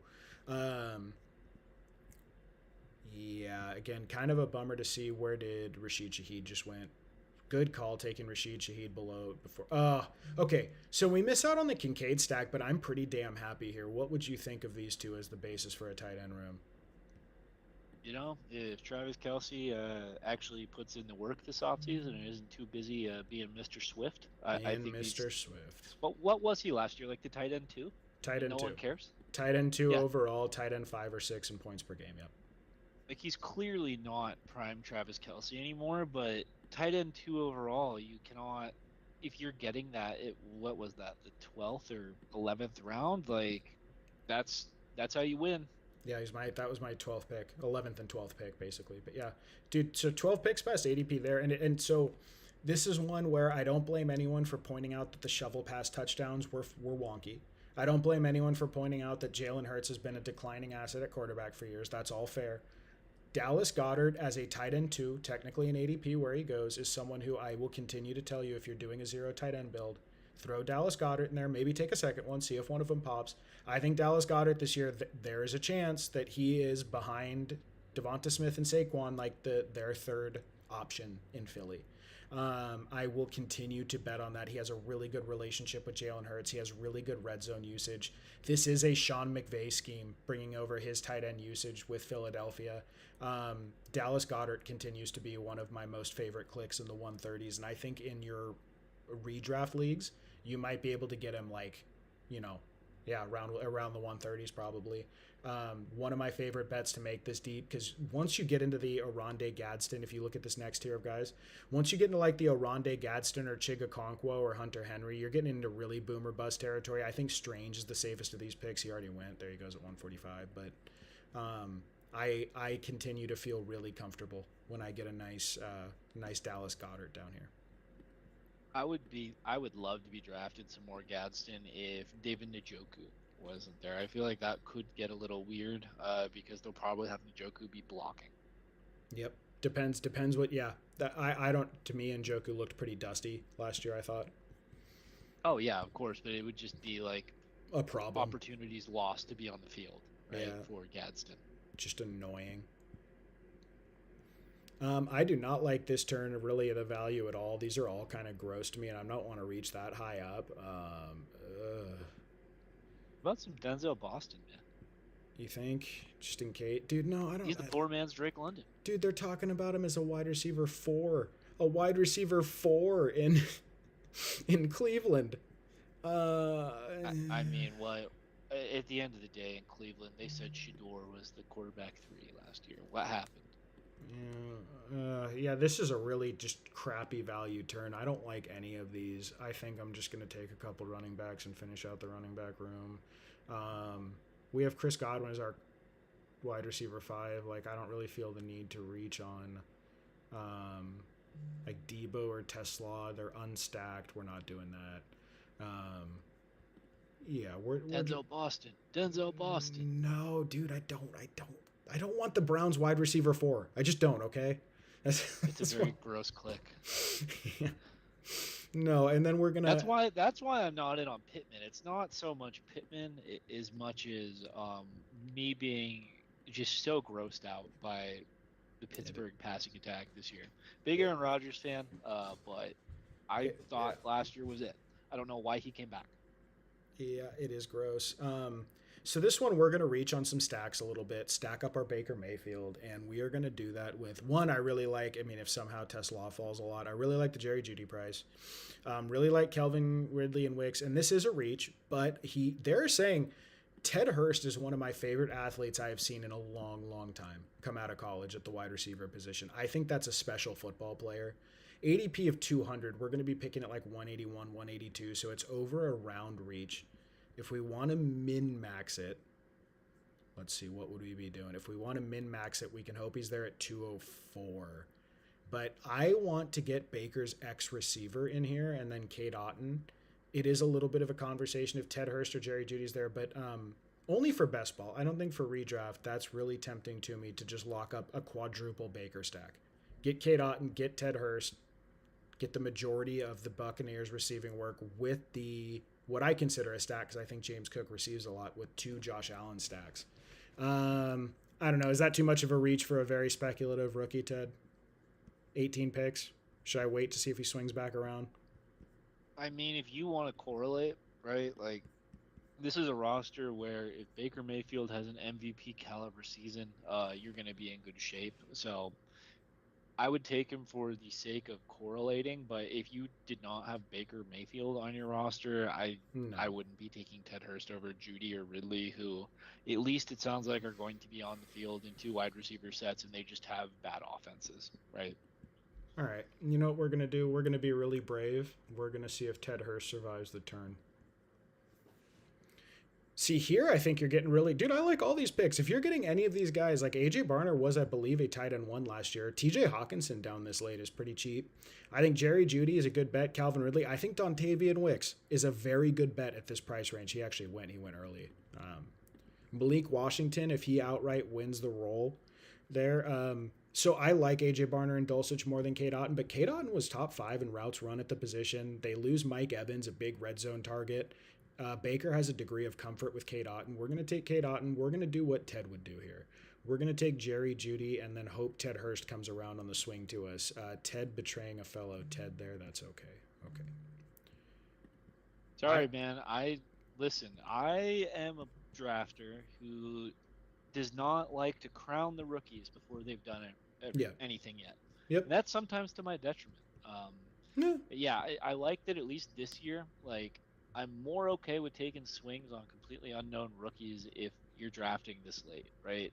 Yeah, again, kind of a bummer to see where did Rashid Shaheed just went. Good call taking Rashid Shaheed below before. Okay, so we miss out on the Kincaid stack, but I'm pretty damn happy here. What would you think of these 2 as the basis for a tight end room? If Travis Kelce actually puts in the work this offseason and isn't too busy being Mr. Swift, I think Mr. Swift. But what was he last year? Like the tight end 2? Tight end 2. No one cares? Tight end 2 overall, tight end 5 or 6 in points per game, yep. Like he's clearly not prime Travis Kelce anymore, but tight end 2 overall, you cannot, if you're getting that, what was that, the 12th or 11th round? Like that's how you win. Yeah, that was my 12th pick, 11th and 12th pick basically. But yeah, dude, so 12 picks past ADP there, and so this is one where I don't blame anyone for pointing out that the shovel pass touchdowns were wonky. I don't blame anyone for pointing out that Jalen Hurts has been a declining asset at quarterback for years. That's all fair. Dallas Goedert as a tight end 2, technically an ADP where he goes, is someone who I will continue to tell you, if you're doing a 0 tight end build, throw Dallas Goedert in there, maybe take a second one, see if one of them pops. I think Dallas Goedert this year, there is a chance that he is behind Devonta Smith and Saquon, like their third option in Philly. I will continue to bet on that. He has a really good relationship with Jalen Hurts. He has really good red zone usage. This is a Sean McVay scheme, bringing over his tight end usage with Philadelphia. Dallas Goedert continues to be one of my most favorite clicks in the 130s, and I think in your redraft leagues, you might be able to get him Yeah, around the 130s probably. One of my favorite bets to make this deep, because once you get into the Oronde Gadsden, if you look at this next tier of guys, once you get into like the Oronde Gadsden or Chigakonkwo or Hunter Henry, you're getting into really boomer bust territory. I think Strange is the safest of these picks. He already went. There he goes at 145. But I continue to feel really comfortable when I get a nice Dallas Goddard down here. I would love to be drafted some more Gadsden if David Njoku wasn't there. I feel like that could get a little weird because they'll probably have Njoku be blocking. Yep. Depends what. Yeah. I don't. To me, Njoku looked pretty dusty last year, I thought. Oh yeah, of course, but it would just be like A problem. opportunities lost to be on the field, right? Yeah. For Gadsden. Just annoying. I do not like this turn of really the value at all. These are all kind of gross to me, and I don't want to reach that high up. About some Denzel Boston, man. You think? Just in case, dude. No, I don't. He's the poor man's Drake London. Dude, they're talking about him as a wide receiver 4, a wide receiver 4 in in Cleveland. I mean, what? At the end of the day, in Cleveland, they said Shador was the quarterback 3 last year. What happened? Yeah, this is a really just crappy value turn. I don't like any of these. I think I'm just going to take a couple running backs and finish out the running back room. We have Chris Godwin as our wide receiver 5. Like, I don't really feel the need to reach on like Debo or Tesla. They're unstacked. We're not doing that. Yeah, we're Denzel Boston. Denzel Boston. No, dude, I don't want the Browns wide receiver 4. I just don't, okay? It's a very gross click. Yeah. No, and then we're gonna. That's why I'm not in on Pittman. It's not so much Pittman as much as me being just so grossed out by the Pittsburgh passing attack this year. Big Aaron Rodgers fan, but I thought last year was it. I don't know why he came back. Yeah, it is gross. So this one, we're going to reach on some stacks a little bit, stack up our Baker Mayfield, and we are going to do that with one I really like. I mean, if somehow Tesla falls a lot, I really like the Jerry Jeudy price. Really like Kelvin Ridley and Wicks, and this is a reach, but they're saying Ted Hurst is one of my favorite athletes I have seen in a long, long time come out of college at the wide receiver position. I think that's a special football player. ADP of 200, we're going to be picking at like 181, 182, so it's over a round reach. If we want to min-max it, let's see, what would we be doing? If we want to min-max it, we can hope he's there at 204. But I want to get Baker's ex-receiver in here and then Cade Otton. It is a little bit of a conversation if Ted Hurst or Jerry Jeudy's there, but only for best ball. I don't think for redraft, that's really tempting to me to just lock up a quadruple Baker stack. Get Cade Otton, get Ted Hurst, get the majority of the Buccaneers receiving work with what I consider a stack, because I think James Cook receives a lot, with 2 Josh Allen stacks. I don't know. Is that too much of a reach for a very speculative rookie, Ted? 18 picks. Should I wait to see if he swings back around? I mean, if you want to correlate, right? Like, this is a roster where if Baker Mayfield has an MVP caliber season, you're going to be in good shape. So I would take him for the sake of correlating, but if you did not have Baker Mayfield on your roster, I wouldn't be taking Ted Hurst over Jeudy or Ridley, who at least it sounds like are going to be on the field in 2 wide receiver sets, and they just have bad offenses, right? All right. You know what we're going to do? We're going to be really brave. We're going to see if Ted Hurst survives the turn. See, here I think you're getting really... Dude, I like all these picks. If you're getting any of these guys, like A.J. Barner was, I believe, a tight end 1 last year. T.J. Hawkinson down this late is pretty cheap. I think Jerry Jeudy is a good bet. Calvin Ridley. I think Dontavian Wicks is a very good bet at this price range. He actually went. He went early. Malik Washington, if he outright wins the role there. So I like A.J. Barner and Dulcich more than Cade Otton, but Cade Otton was top 5 in routes run at the position. They lose Mike Evans, a big red zone target. Baker has a degree of comfort with Cade Otton. We're going to take Cade Otton. We're going to do what Ted would do here. We're going to take Jerry Jeudy and then hope Ted Hurst comes around on the swing to us. Ted betraying a fellow Ted there. That's okay. Okay. Sorry, man. Listen, I am a drafter who does not like to crown the rookies before they've done anything yet. Yep. And that's sometimes to my detriment. Yeah, I like that at least this year, like, I'm more okay with taking swings on completely unknown rookies if you're drafting this late, right?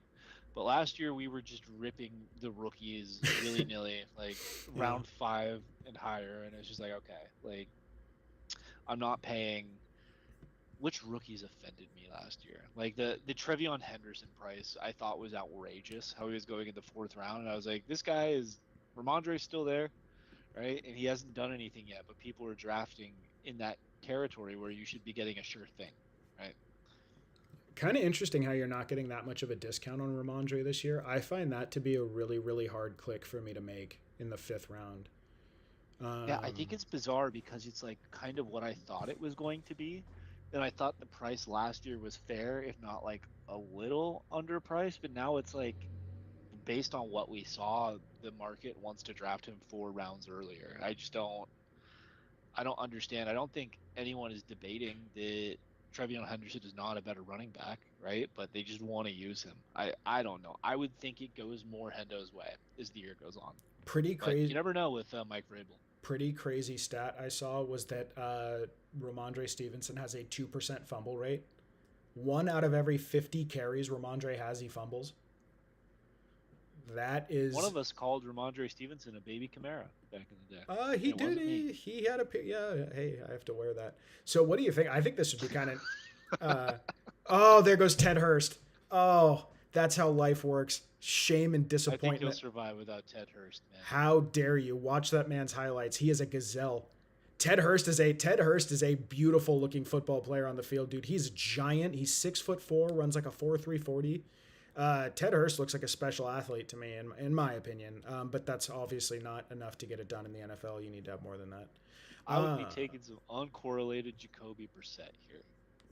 But last year we were just ripping the rookies willy nilly, like Yeah. round 5 and higher, and it's just like, okay, like I'm not paying. Which rookies offended me last year? Like the Trevion Henderson price, I thought was outrageous. How he was going in the 4th round, and I was like, this guy is Ramondre's still there, right? And he hasn't done anything yet, but people are drafting in that territory where you should be getting a sure thing, right? Kind of interesting how you're not getting that much of a discount on Ramondre this year. I find that to be a really, really hard click for me to make in the 5th round. Yeah, I think Um, it's bizarre because it's like kind of what I thought it was going to be. And I thought the price last year was fair, if not like a little underpriced, but now it's like based on what we saw, the market wants to draft him 4 rounds earlier. I don't understand. I don't think anyone is debating that Trevion Henderson is not a better running back, right? But they just want to use him. I don't know. I would think it goes more Hendo's way as the year goes on. pretty But you crazy. never know with Mike Vrabel. Pretty crazy stat I saw was that Ramondre Stevenson has a 2% fumble rate. 1 out of every 50 carries Ramondre has, he fumbles. That One is of us called Ramondre Stevenson a baby Camara back in the day. he And it did. wasn't me. He had a yeah. Hey, I have to wear that. So, what do you think? I think this would be kind of. Oh, there goes Ted Hurst. Oh, that's how life works. Shame and I think he'll disappointment. survive without Ted Hurst, man. How dare you watch that man's highlights? He is a gazelle. Ted Hurst is a beautiful looking football player on the field, dude. He's giant. He's 6'4", runs like a 4.340. Ted Hurst looks like a special athlete to me, in my opinion. But that's obviously not enough to get it done in the NFL. You need to have more than that. I would be taking some uncorrelated Jacoby Brissett here.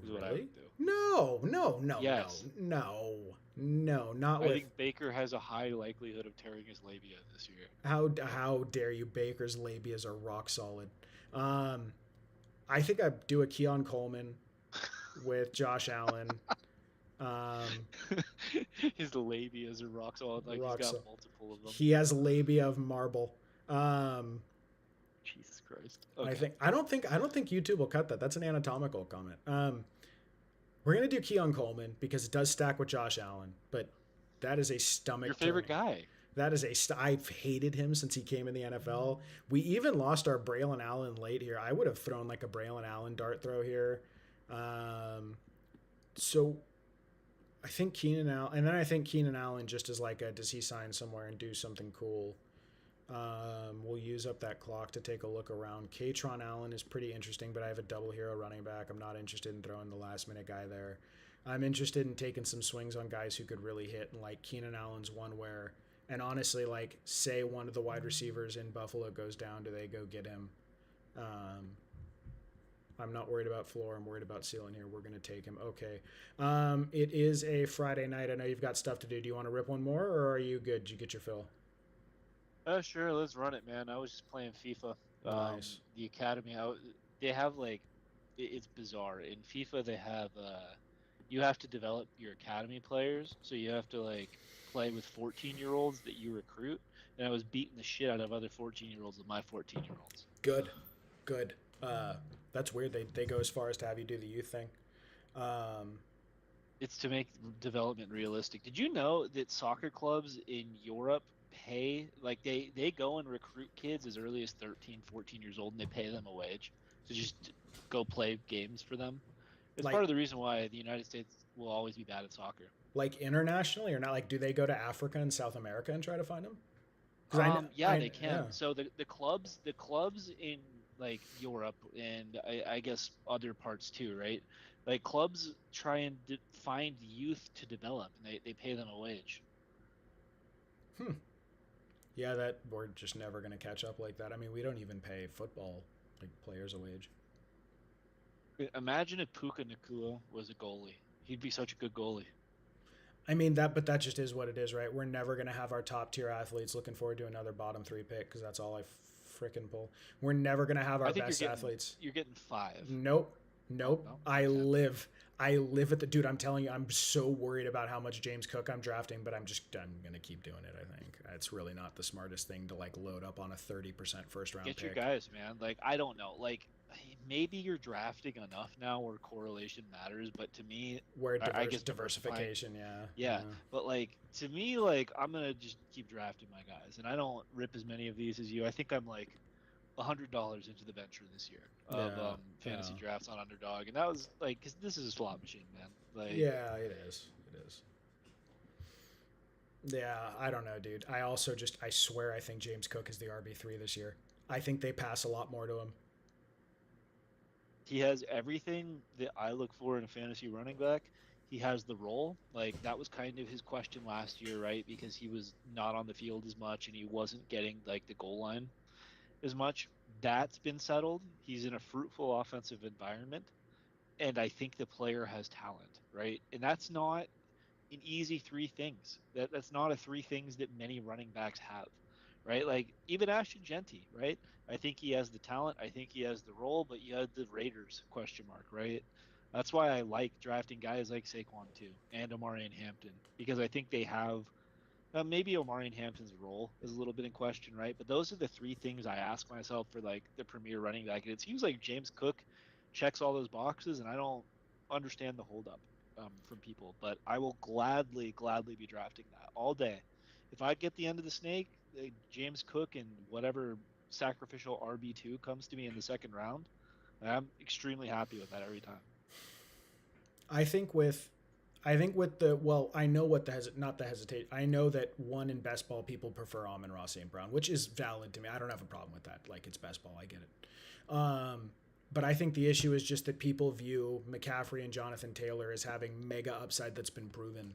Is what I Really? would do. No, Yes. not I with. think Baker has a high likelihood of tearing his labia this year. How dare you? Baker's labias are rock solid. I think I'd do a Keon Coleman with Josh Allen. His labias are rock solid. Like Rock he's got solid. multiple of them. He has labia of marble. Jesus Christ. Okay. I don't think YouTube will cut that. That's an anatomical comment. We're gonna do Keon Coleman because it does stack with Josh Allen, but that is a stomach. Your favorite turning. guy. That is I've hated him since he came in the NFL. We even lost our Braylon Allen late here. I would have thrown like a Braylon Allen dart throw here. So I think Keenan Allen, and then I think Keenan Allen just is like does he sign somewhere and do something cool? We'll use up that clock to take a look around. Katron Allen is pretty interesting, but I have a double hero running back. I'm not interested in throwing the last minute guy there. I'm interested in taking some swings on guys who could really hit, and like Keenan Allen's one where, and honestly, like say one of the wide receivers in Buffalo goes down, do they go get him? I'm not worried about floor. I'm worried about ceiling here. We're going to take him. Okay. It is a Friday night. I know you've got stuff to do. Do you want to rip one more, or are you good? Did you get your fill? Sure, let's run it, man. I was just playing FIFA. Nice. The academy, they have like, it's bizarre. In FIFA, they have, you have to develop your academy players. So you have to like play with 14-year-olds that you recruit. And I was beating the shit out of other 14-year-olds with my 14-year-olds. Good. That's weird. They go as far as to have you do the youth thing. It's to make development realistic. Did you know that soccer clubs in Europe pay, like they go and recruit kids as early as 13, 14 years old, and they pay them a wage to just go play games for them? It's Like- part of the reason why the United States will always be bad at soccer. Like internationally or not? Like, do they go to Africa and South America and try to find them? They can. So the clubs in like Europe and I guess other parts too, right? Like clubs try and find youth to develop, and they pay them a wage. Yeah, that we're just never going to catch up like that. I mean, we don't even pay football like players a wage. Imagine if Puka Nakua was a goalie. He'd be such a good goalie. I mean but that just is what it is, right? We're never going to have our top tier athletes. Looking forward to another bottom 3 pick because that's all I frickin' pull. We're never going to have our best athletes. You're getting 5. Nope. Oh Nope. no, I top 10. live. I live at the dude. I'm telling you, I'm so worried about how much James Cook I'm drafting, but I'm gonna keep doing it. I think it's really not the smartest thing to like load up on a 30% first round Get your pick. guys, man. Like I don't know. Like maybe you're drafting enough now where correlation matters, but to me, Where I guess diversifying. diversification, yeah, Yeah, yeah, but like to me, like I'm gonna just keep drafting my guys, and I don't rip as many of these as you. I think I'm like $100 into the venture this year of yeah, yeah, fantasy drafts on Underdog, and that was like because this is a slot machine, man. Like yeah. It is. It is. Yeah, I don't know, dude. I also just I swear I think James Cook is the RB3 this year. I think they pass a lot more to him. he has everything that I look for in a fantasy running back. He has the role. Like that was kind of his question last year, right? Because he was not on the field as much and he wasn't getting like the goal line as much. That's been settled. He's in a fruitful offensive environment, and I think the player has talent, right? And that's not an easy three things. That's not a three things that many running backs have, right? Like even Ashton Genty, right? I think he has the talent. I think he has the role, but you had the Raiders question mark, right? That's why I like drafting guys like Saquon too and Amari and Hampton because I think they have maybe Omari and Hampton's role is a little bit in question, right? But those are the three things I ask myself for like the premier running back. And it seems like James Cook checks all those boxes, and I don't understand the holdup from people. But I will gladly be drafting that all day. If I get the end of the snake, James Cook and whatever sacrificial RB2 comes to me in the second round, I'm extremely happy with that every time. I think with I think with the well, I know what the not the hesitate. I know that one in best ball people prefer Amon-Ra St. Brown, which is valid to me. I don't have a problem with that. Like it's best ball, I get it. But I think the issue is just that people view McCaffrey and Jonathan Taylor as having mega upside that's been proven.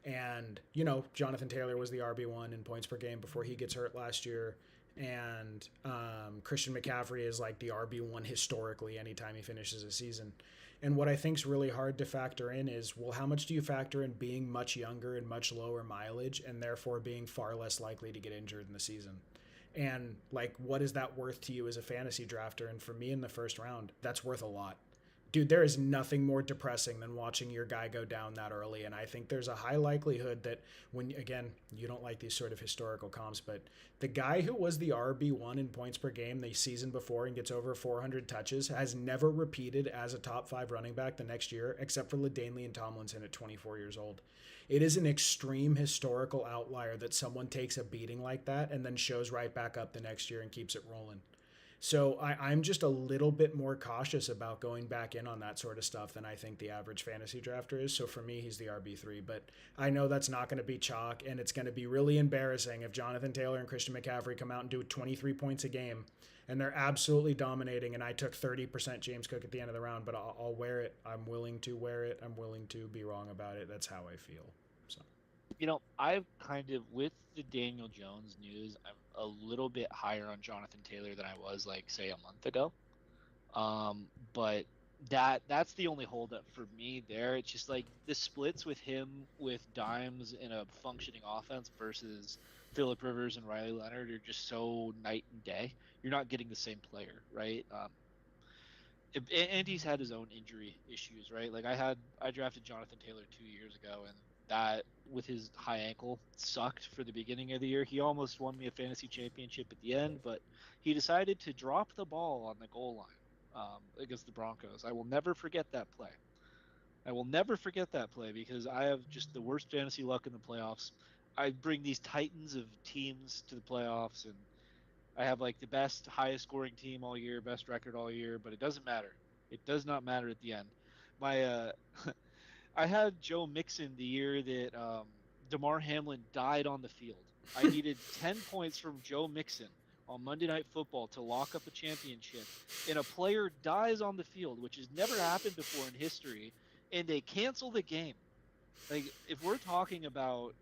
And, you know, Jonathan Taylor was the RB1 in points per game before he gets hurt last year. And Christian McCaffrey is like the RB1 historically anytime he finishes a season. And what I think is really hard to factor in is, well, how much do you factor in being much younger and much lower mileage and therefore being far less likely to get injured in the season? And like, what is that worth to you as a fantasy drafter? And for me in the first round, that's worth a lot. Dude, there is nothing more depressing than watching your guy go down that early. And I think there's a high likelihood that when, again, you don't like these sort of historical comps, but the guy who was the RB1 in points per game the season before and gets over 400 touches has never repeated as a top five running back the next year, except for LaDainian Tomlinson at 24 years old. It is an extreme historical outlier that someone takes a beating like that and then shows right back up the next year and keeps it rolling. So I'm just a little bit more cautious about going back in on that sort of stuff than I think the average fantasy drafter is. So for me, he's the RB3. But I know that's not going to be chalk, and it's going to be really embarrassing if Jonathan Taylor and Christian McCaffrey come out and do 23 points a game, and they're absolutely dominating. And I took 30% James Cook at the end of the round, but I'll wear it. I'm willing to wear it. I'm willing to be wrong about it. That's how I feel. So I've kind of with the Daniel Jones news, I'm a little bit higher on Jonathan Taylor than I was like say a month ago. But that's the only holdup for me there. It's just like the splits with him with Dimes in a functioning offense versus Philip Rivers and Riley Leonard are just so night and day. You're not getting the same player, right? And he's had his own injury issues, right? Like I drafted Jonathan Taylor 2 years ago, and that with his high ankle sucked for the beginning of the year. He almost won me a fantasy championship at the end, but he decided to drop the ball on the goal line against the Broncos. I will never forget that play. I will never forget that play because I have just the worst fantasy luck in the playoffs. I bring these titans of teams to the playoffs, and I have like the best, highest scoring team all year, best record all year, but it doesn't matter. It does not matter at the end. My I had Joe Mixon the year that Damar Hamlin died on the field. I needed 10 points from Joe Mixon on Monday Night Football to lock up a championship, and a player dies on the field, which has never happened before in history, and they cancel the game. Like if we're talking about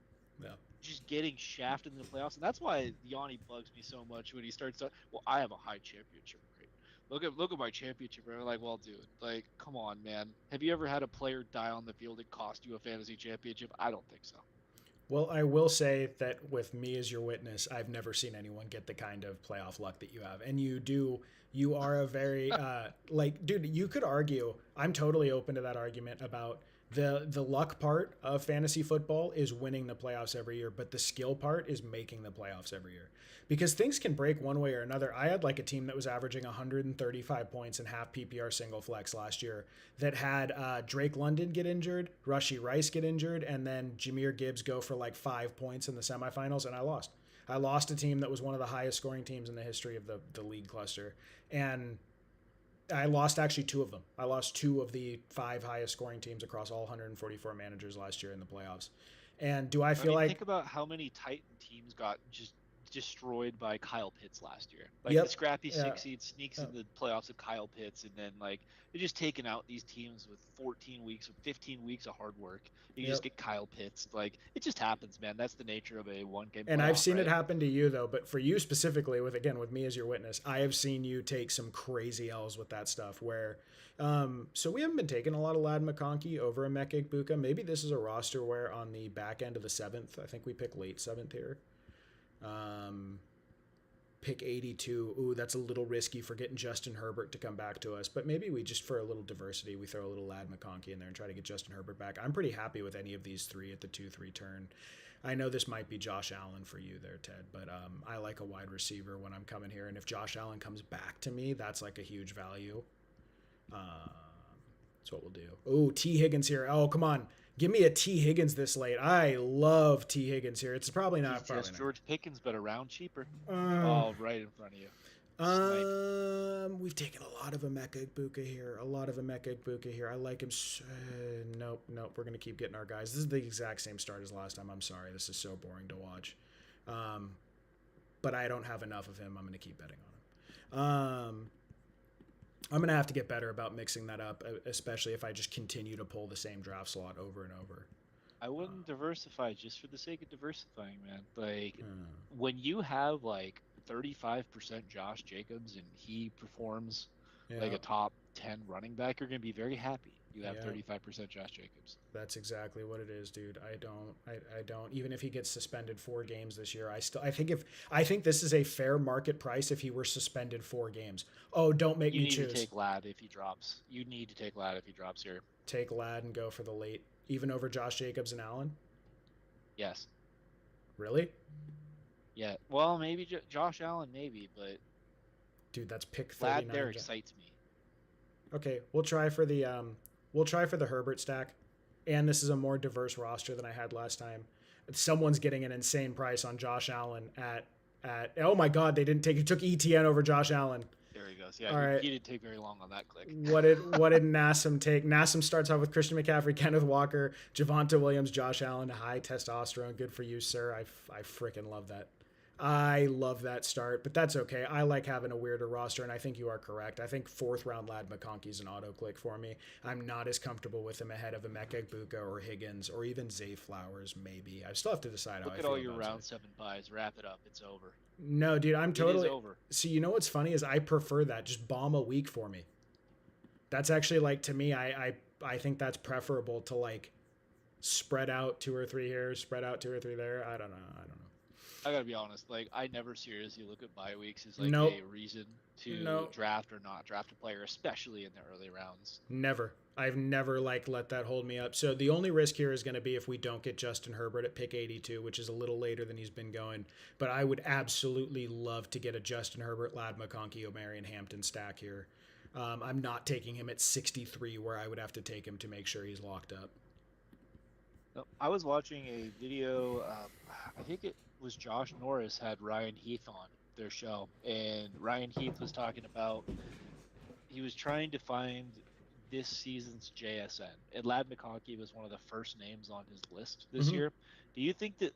yeah. just getting shafted in the playoffs, and that's why Yanni bugs me so much when he starts. Well, I have a high championship rate. Look at my championship rate. I'm like, well, dude, like, come on, man. Have you ever had a player die on the field and cost you a fantasy championship? I don't think so. Well, I will say that with me as your witness, I've never seen anyone get the kind of playoff luck that you have. And you do, you are a very, like, dude, you could argue, I'm totally open to that argument about the luck part of fantasy football is winning the playoffs every year, but the skill part is making the playoffs every year. Because things can break one way or another. I had like a team that was averaging 135 points in half PPR single flex last year that had Drake London get injured, Rushy Rice get injured, and then Jameer Gibbs go for like 5 points in the semifinals, and I lost. I lost a team that was one of the highest scoring teams in the history of the league cluster. And I lost actually two of them. I lost two of the five highest scoring teams across all 144 managers last year in the playoffs. And do I I feel mean, like, think about how many Titan teams got just destroyed by Kyle Pitts last year. Like the yep, scrappy yeah, six seed sneaks yeah, in the playoffs with Kyle Pitts, and then like they're just taking out these teams with 14 weeks, with 15 weeks of hard work. You just yep. get Kyle Pitts. Like it just happens, man. That's the nature of a one-game And I've playoff, seen it right? happen to you though, but for you specifically, with again with me as your witness, I have seen you take some crazy L's with that stuff. Where, so we haven't been taking a lot of Lad McConkey over a Mek Buka. Maybe this is a roster where on the back end of the seventh, I think we pick late seventh here. Um, Pick 82. Ooh, that's a little risky for getting Justin Herbert to come back to us. But maybe we just, for a little diversity, we throw a little Lad McConkey in there and try to get Justin Herbert back. I'm pretty happy with any of these three at the 2-3 turn. I know this might be Josh Allen for you there, Ted, but I like a wide receiver when I'm coming here. And if Josh Allen comes back to me, that's like a huge value. Uh, that's what we'll do. Oh, T. Higgins here. Oh, come on. Give me a T. Higgins this late. I love T. Higgins here. It's probably He's not. Probably just George Pickens, but a round cheaper. not. Oh, right in front of you. Snipe. We've taken a lot of Emeka Egbuka here. A lot of Emeka Egbuka here. I like him. Nope, nope. We're gonna keep getting our guys. This is the exact same start as last time. I'm sorry. This is so boring to watch. Um, but I don't have enough of him. I'm gonna keep betting on him. I'm gonna have to get better about mixing that up, especially if I just continue to pull the same draft slot over and over. I wouldn't diversify just for the sake of diversifying, man. Like Uh, when you have like 35% Josh Jacobs and he performs like yeah, a top 10 running back, you're going to be very happy. You have yeah. 35% Josh Jacobs. That's exactly what it is, dude. I don't even if he gets suspended 4 games this year, I think this is a fair market price if he were suspended 4 games. Oh, don't make You me need to choose. take Lad if he drops. You need to take Lad if he drops here. Take Lad and go for the late, even over Josh Jacobs and Allen. Yes. Really? Yeah. Well, maybe Josh Allen, maybe, but Dude, that's pick Lad 39. there excites me. Okay, we'll try for the Herbert stack. And this is a more diverse roster than I had last time. Someone's getting an insane price on Josh Allen at oh my god, they didn't take he took ETN over Josh Allen. There he goes. All Yeah, right. he didn't take very long on that click. What did Nassum take? Nassum starts off with Christian McCaffrey, Kenneth Walker, Javonte Williams, Josh Allen, high testosterone. Good for you, sir. I freaking love that. I love that start, but that's okay. I like having a weirder roster, and I think you are correct. I think fourth round Lad McConkey's an auto click for me. I'm not as comfortable with him ahead of Emeka Egbuka or Higgins or even Zay Flowers. Maybe I still have to decide how Look I at feel all your about round Zay. 7 buys. Wrap it up. It's over. No, dude, I'm It totally. is over. See, you know what's funny is I prefer that. Just bomb a week for me. That's actually like to me. I think that's preferable to like spread out 2 or 3 here, spread out 2 or 3 there. I don't know. I gotta be honest, like I never seriously look at bye weeks as like Nope. a reason to Nope. draft or not draft a player, especially in the early rounds. Never. I've never like let that hold me up. So the only risk here is going to be if we don't get Justin Herbert at pick 82, which is a little later than he's been going. But I would absolutely love to get a Justin Herbert, Lad McConkey, O'Marion Hampton stack here. I'm not taking him at 63, where I would have to take him to make sure he's locked up. No, I was watching a video. I think it was Josh Norris had Ryan Heath on their show, and Ryan Heath was talking about he was trying to find this season's JSN, and Lad McConkey was one of the first names on his list this Mm-hmm. year. Do you think that?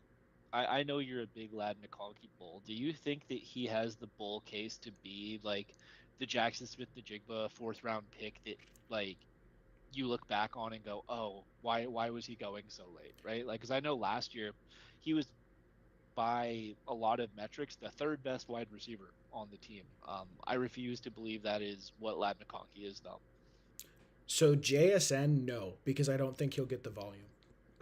I know you're a big Lad McConkey bull. Do you think that he has the bull case to be like the Jackson Smith-Njigba fourth round pick that like you look back on and go, oh, why was he going so late, right? Like, because I know last year he was by a lot of metrics the third best wide receiver on the team. I refuse to believe that is what Lad McConkey is, though. So JSN, no, because I don't think he'll get the volume.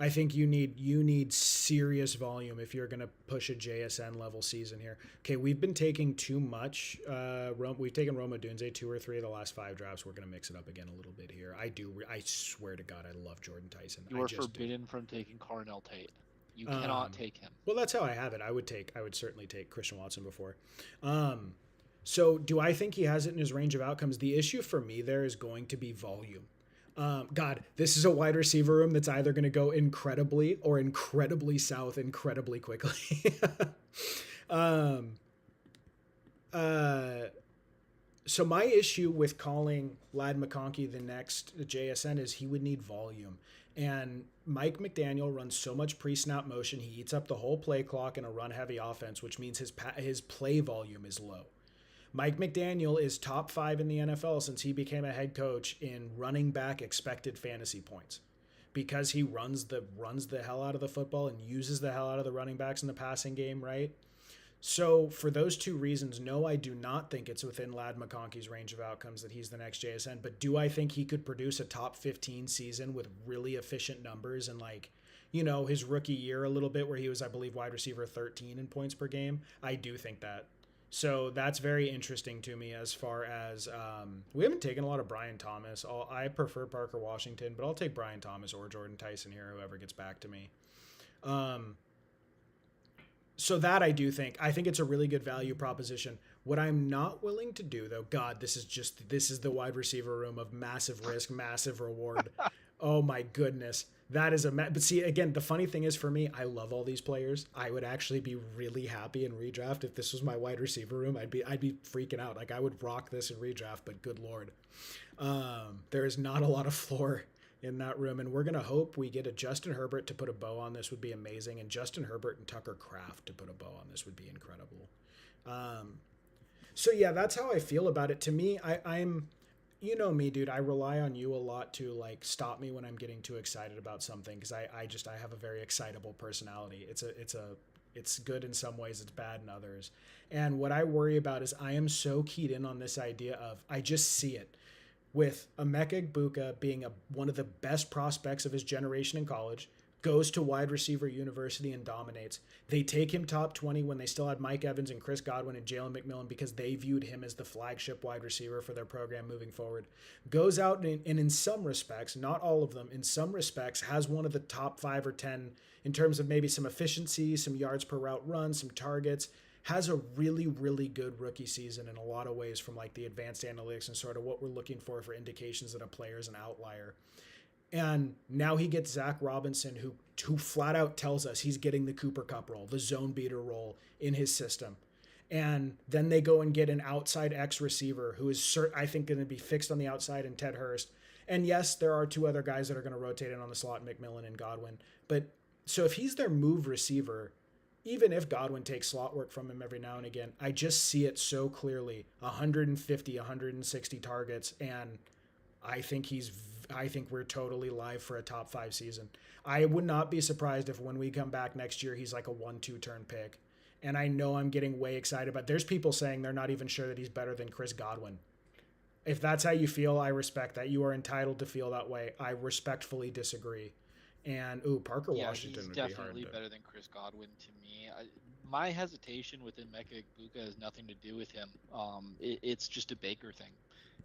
I think you need serious volume if you're going to push a JSN level season here. Okay, we've been taking too much. We've taken Roma Dunze 2 or 3 of the last 5 drafts. We're going to mix it up again a little bit here. I swear to God, I love Jordan Tyson. You are forbidden from taking Carnell Tate. You cannot take him. Well, that's how I have it. I would certainly take Christian Watson before. So do I think he has it in his range of outcomes? The issue for me there is going to be volume. God, this is a wide receiver room that's either going to go incredibly or incredibly south incredibly quickly. So my issue with calling Ladd McConkey the next JSN is he would need volume. And Mike McDaniel runs so much pre-snap motion, he eats up the whole play clock in a run-heavy offense, which means his play volume is low. Mike McDaniel is top 5 in the NFL since he became a head coach in running back expected fantasy points because he runs the hell out of the football and uses the hell out of the running backs in the passing game, right? So for those 2 reasons, no, I do not think it's within Ladd McConkey's range of outcomes that he's the next JSN, but do I think he could produce a top 15 season with really efficient numbers and his rookie year a little bit where he was, I believe, wide receiver 13 in points per game? I do think that. So that's very interesting to me as far as we haven't taken a lot of Brian Thomas. I prefer Parker Washington, but I'll take Brian Thomas or Jordan Tyson here, whoever gets back to me. So that I think it's a really good value proposition. What I'm not willing to do, though, God, this is the wide receiver room of massive risk, massive reward. Oh my goodness. That is but see, again, the funny thing is for me, I love all these players. I would actually be really happy in redraft if this was my wide receiver room. I'd be freaking out. Like I would rock this in redraft, but good Lord. There is not a lot of floor in that room, and we're going to hope we get a Justin Herbert to put a bow on this would be amazing, and Justin Herbert and Tucker Kraft to put a bow on this would be incredible. So yeah, that's how I feel about it. To me, I'm you know me, dude, I rely on you a lot to stop me when I'm getting too excited about something because I have a very excitable personality. It's good in some ways, it's bad in others. And what I worry about is I am so keyed in on this idea of I just see it with Emeka Egbuka being one of the best prospects of his generation in college, goes to wide receiver university and dominates. They take him top 20 when they still had Mike Evans and Chris Godwin and Jalen McMillan because they viewed him as the flagship wide receiver for their program moving forward. Goes out and in some respects, not all of them, in some respects has one of the top 5 or 10 in terms of maybe some efficiency, some yards per route run, some targets. Has a really, really good rookie season in a lot of ways from the advanced analytics and sort of what we're looking for indications that a player is an outlier. And now he gets Zach Robinson, who flat out tells us he's getting the Cooper Kupp role, the zone beater role in his system. And then they go and get an outside X receiver who is, I think, going to be fixed on the outside in Ted Hurst. And yes, there are 2 other guys that are going to rotate in on the slot, McMillan and Godwin. But so if he's their move receiver, even if Godwin takes slot work from him every now and again, I just see it so clearly, 150, 160 targets, and I think we're totally live for a top 5 season. I would not be surprised if when we come back next year, he's like a 1-2 turn pick. And I know I'm getting way excited, but there's people saying they're not even sure that he's better than Chris Godwin. If that's how you feel, I respect that. You are entitled to feel that way. I respectfully disagree. And Parker Washington would be hard. He's definitely better than Chris Godwin to me. My hesitation with Emeka Egbuka has nothing to do with him. It's just a Baker thing.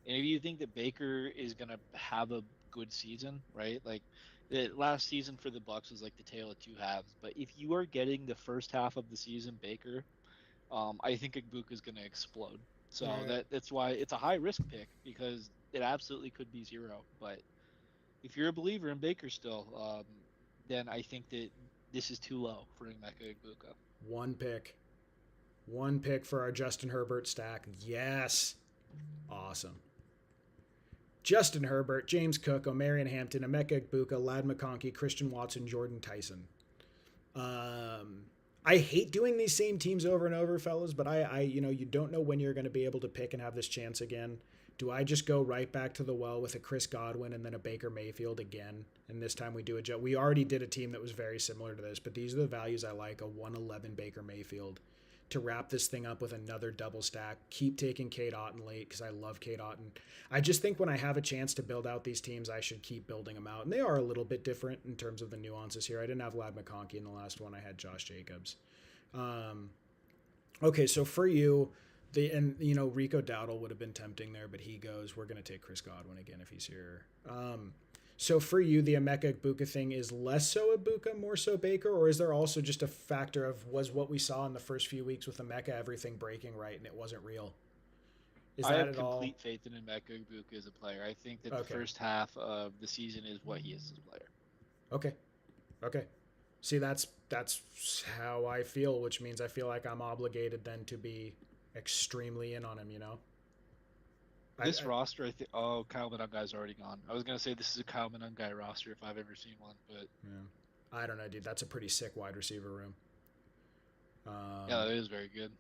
And if you think that Baker is going to have a good season, right? Like the last season for the Bucs was like the tale of 2 halves. But if you are getting the first half of the season Baker, I think Egbuka is going to explode. So that's why it's a high risk pick because it absolutely could be 0. But if you're a believer in Baker still, then I think that this is too low for Emeka Egbuka. One pick for our Justin Herbert stack. Yes. Awesome. Justin Herbert, James Cook, Omarion Hampton, Emeka Egbuka, Ladd McConkey, Christian Watson, Jordan Tyson. I hate doing these same teams over and over, fellas, but I you don't know when you're going to be able to pick and have this chance again. Do I just go right back to the well with a Chris Godwin and then a Baker Mayfield again? And this time we do we already did a team that was very similar to this, but these are the values I like. A 111 Baker Mayfield to wrap this thing up with another double stack. Keep taking Kate Otten late because I love Kate Otten. I just think when I have a chance to build out these teams, I should keep building them out. And they are a little bit different in terms of the nuances here. I didn't have Lad McConkey in the last one. I had Josh Jacobs. Okay, so for you, Rico Dowdle would have been tempting there, but he goes. We're going to take Chris Godwin again if he's here. So for you, the Emeka Ibuka thing is less so Ibuka, more so Baker, or is there also just a factor of was what we saw in the first few weeks with Emeka everything breaking right and it wasn't real? Is I that have at all? complete faith in Emeka Ibuka as a player. I think that the Okay. first half of the season is what he is as a player. Okay. See, that's how I feel, which means I feel like I'm obligated then to be extremely in on him. This roster, I think. Oh, Kyle Monangai's already gone. I was gonna say this is a Kyle Monangai roster if I've ever seen one, but yeah, I don't know, dude. That's a pretty sick wide receiver room. yeah, that is very good.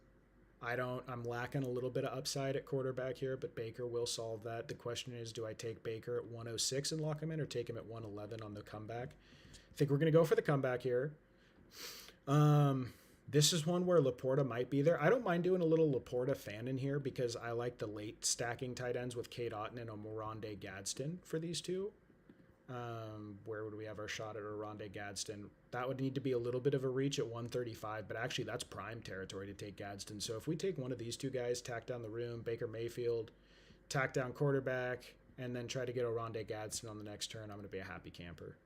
I'm lacking a little bit of upside at quarterback here, but Baker will solve that. The question is, do I take Baker at 106 and lock him in or take him at 111 on the comeback? I think we're going to go for the comeback here. This is one where Laporta might be there. I don't mind doing a little Laporta fan in here because I like the late stacking tight ends with Kate Otten and Oronde Gadsden for these two. Where would we have our shot at Oronde Gadsden? That would need to be a little bit of a reach at 135, but actually that's prime territory to take Gadsden. So if we take one of these two guys, tack down the room, Baker Mayfield, tack down quarterback, and then try to get Oronde Gadsden on the next turn, I'm going to be a happy camper.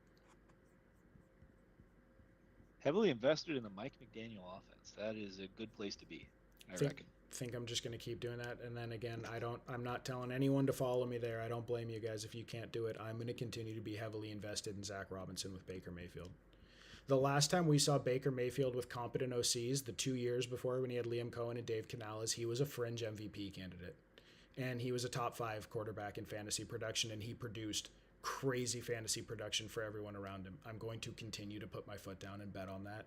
Heavily invested in the Mike McDaniel offense. That is a good place to be, I reckon. Think I'm just going to keep doing that. And then again, I'm not telling anyone to follow me there. I don't blame you guys if you can't do it. I'm going to continue to be heavily invested in Zach Robinson with Baker Mayfield. The last time we saw Baker Mayfield with competent OCs, the 2 years before when he had Liam Cohen and Dave Canales, he was a fringe MVP candidate. And he was a top 5 quarterback in fantasy production, and he produced crazy fantasy production for everyone around him. I'm going to continue to put my foot down and bet on that.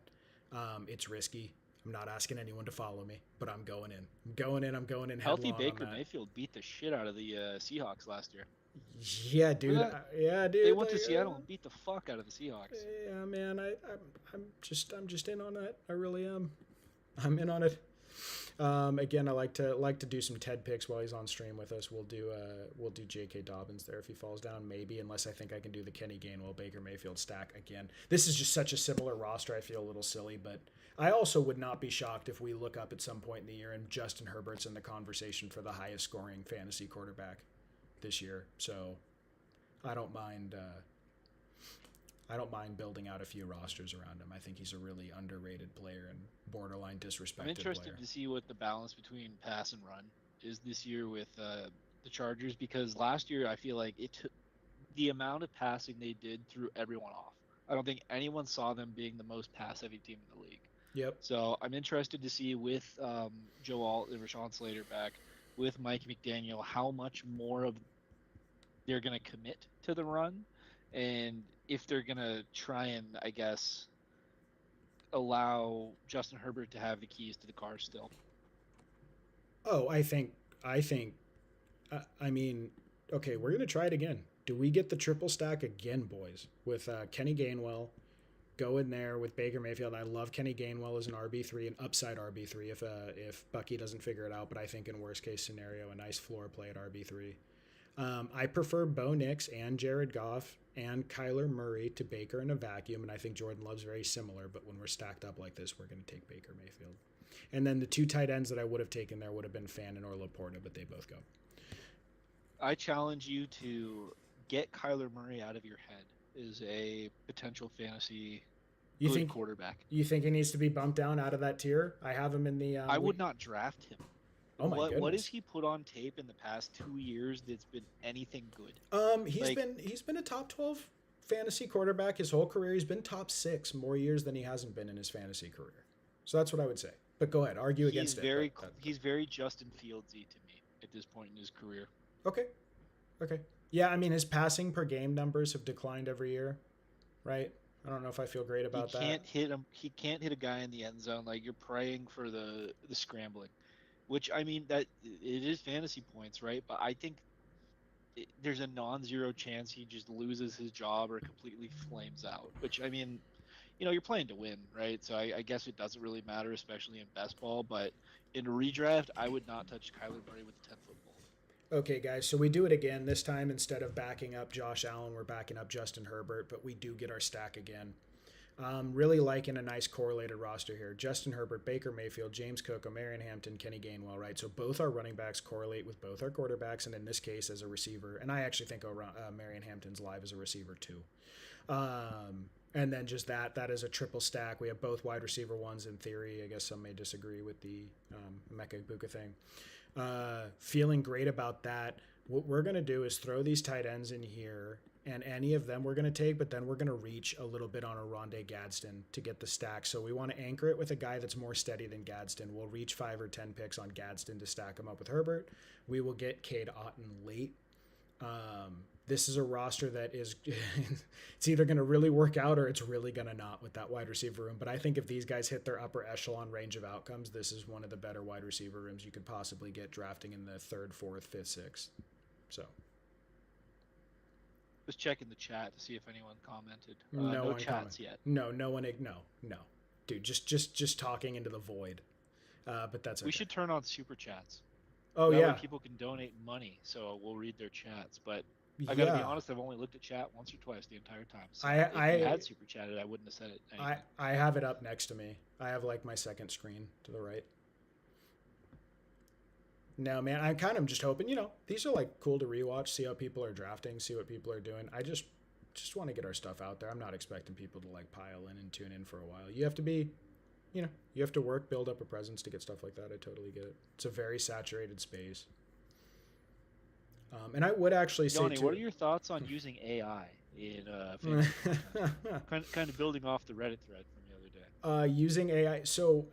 It's risky. I'm not asking anyone to follow me, but I'm going in. I'm going in. Healthy Baker Mayfield beat the shit out of the Seahawks last year. Yeah, dude. Yeah, dude. They went to Seattle and beat the fuck out of the Seahawks. Yeah, man. I'm just in on that. I really am. I'm in on it. Again, I like to do some TED picks while he's on stream with us. We'll do J.K. Dobbins there if he falls down, maybe, unless I think I can do the Kenny Gainwell Baker Mayfield stack again. This is just such a similar roster. I feel a little silly, but I also would not be shocked if we look up at some point in the year and Justin Herbert's in the conversation for the highest scoring fantasy quarterback this year. So I don't mind. I don't mind building out a few rosters around him. I think he's a really underrated player and borderline disrespected I'm interested player. to see what the balance between pass and run is this year with the Chargers, because last year I feel like the amount of passing they did threw everyone off. I don't think anyone saw them being the most pass-heavy team in the league. Yep. So I'm interested to see with Joe Alt and Rashawn Slater back, with Mike McDaniel, how much more of they're going to commit to the run, and if they're going to try and, I guess, allow Justin Herbert to have the keys to the car still. Oh, I mean, okay, we're going to try it again. Do we get the triple stack again, boys, with Kenny Gainwell, go in there with Baker Mayfield? I love Kenny Gainwell as an RB3, an upside RB3 if Bucky doesn't figure it out, but I think in worst case scenario, a nice floor play at RB3. I prefer Bo Nix and Jared Goff and Kyler Murray to Baker in a vacuum, and I think Jordan Love's very similar, but when we're stacked up like this, we're going to take Baker Mayfield. And then the two tight ends that I would have taken there would have been Fannin or Laporta, but they both go. I challenge you to get Kyler Murray out of your head as a potential fantasy quarterback. You think he needs to be bumped down out of that tier? I have him in the... I would not draft him. Oh my goodness. What has he put on tape in the past 2 years that's been anything good? He's been a top 12 fantasy quarterback his whole career. He's been top 6 more years than he hasn't been in his fantasy career. So that's what I would say. But go ahead, argue against it. He's very Justin Fieldsy to me at this point in his career. Okay. Yeah, I mean his passing per game numbers have declined every year, right? I don't know if I feel great about that. He can't hit a guy in the end zone. Like, you're praying for the scrambling. Which, I mean, that it is fantasy points, right? But I think there's a non-zero chance he just loses his job or completely flames out. Which, I mean, you're playing to win, right? So I guess it doesn't really matter, especially in best ball. But in a redraft, I would not touch Kyler Murray with a 10-foot pole. Okay, guys, so we do it again. This time, instead of backing up Josh Allen, we're backing up Justin Herbert, but we do get our stack again. Really liking a nice correlated roster here. Justin Herbert, Baker Mayfield, James Cook, O'Marion Hampton, Kenny Gainwell, right? So both our running backs correlate with both our quarterbacks, and in this case, as a receiver. And I actually think Marion Hampton's live as a receiver, too. And then just that is a triple stack. We have both wide receiver ones in theory. I guess some may disagree with the Mecca Buka thing. Feeling great about that. What we're going to do is throw these tight ends in here, and any of them we're going to take, but then we're going to reach a little bit on a Rondé Gadsden to get the stack. So we want to anchor it with a guy that's more steady than Gadsden. We'll reach 5 or 10 picks on Gadsden to stack him up with Herbert. We will get Cade Otton late. This is a roster that is it's either going to really work out or it's really going to not with that wide receiver room. But I think if these guys hit their upper echelon range of outcomes, this is one of the better wide receiver rooms you could possibly get drafting in the 3rd, 4th, 5th, 6th. So Just checking the chat to see if anyone commented. no one chats yet. No one. No, dude. Just talking into the void. But that's okay. We should turn on super chats. Oh that yeah. way people can donate money, so we'll read their chats. But I gotta be honest, I've only looked at chat once or twice the entire time. So if you had super chatted, I wouldn't have said it. Anyway. I have it up next to me. I have like my second screen to the right. No, man, I'm kind of just hoping, these are like cool to rewatch, see how people are drafting, see what people are doing. I just want to get our stuff out there. I'm not expecting people to like pile in and tune in for a while. You have to be, you have to work, build up a presence to get stuff like that. I totally get it. It's a very saturated space. And I would actually say, Yanni, what are your thoughts on using AI in kind of building off the Reddit thread from the other day? Using AI, so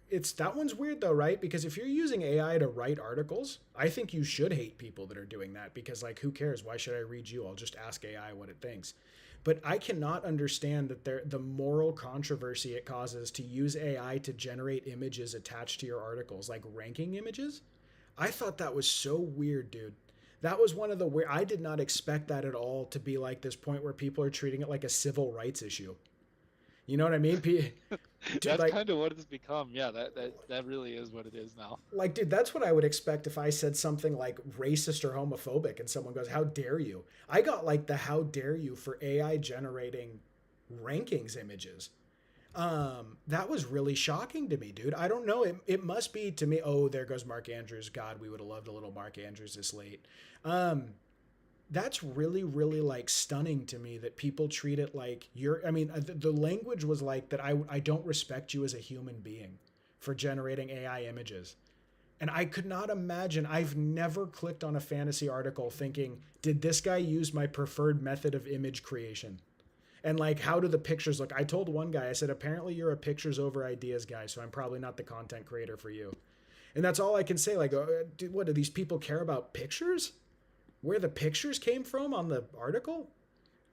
it's that one's weird though, right? Because if you're using AI to write articles, I think you should hate people that are doing that because like who cares? Why should I read you? I'll just ask AI what it thinks. But I cannot understand that the moral controversy it causes to use AI to generate images attached to your articles, like ranking images. I thought that was so weird, dude. That was one of the weird. I did not expect that at all to be like this point where people are treating it like a civil rights issue. You know what I mean? Dude, that's like, kind of what it's become. Yeah, that really is what it is now. Like, dude, that's what I would expect if I said something like racist or homophobic and someone goes, "How dare you?" I got like the "How dare you" for AI generating rankings images. That was really shocking to me, dude. I don't know. It must be to me. Oh, there goes Mark Andrews. God, we would have loved a little Mark Andrews this late. That's really, really like stunning to me that people treat it like the language was like that. I don't respect you as a human being for generating AI images. And I could not imagine. I've never clicked on a fantasy article thinking, did this guy use my preferred method of image creation? And like, how do the pictures look? I told one guy, I said, apparently you're a pictures over ideas guy, so I'm probably not the content creator for you. And that's all I can say. Like, what do these people care about pictures? Where the pictures came from on the article?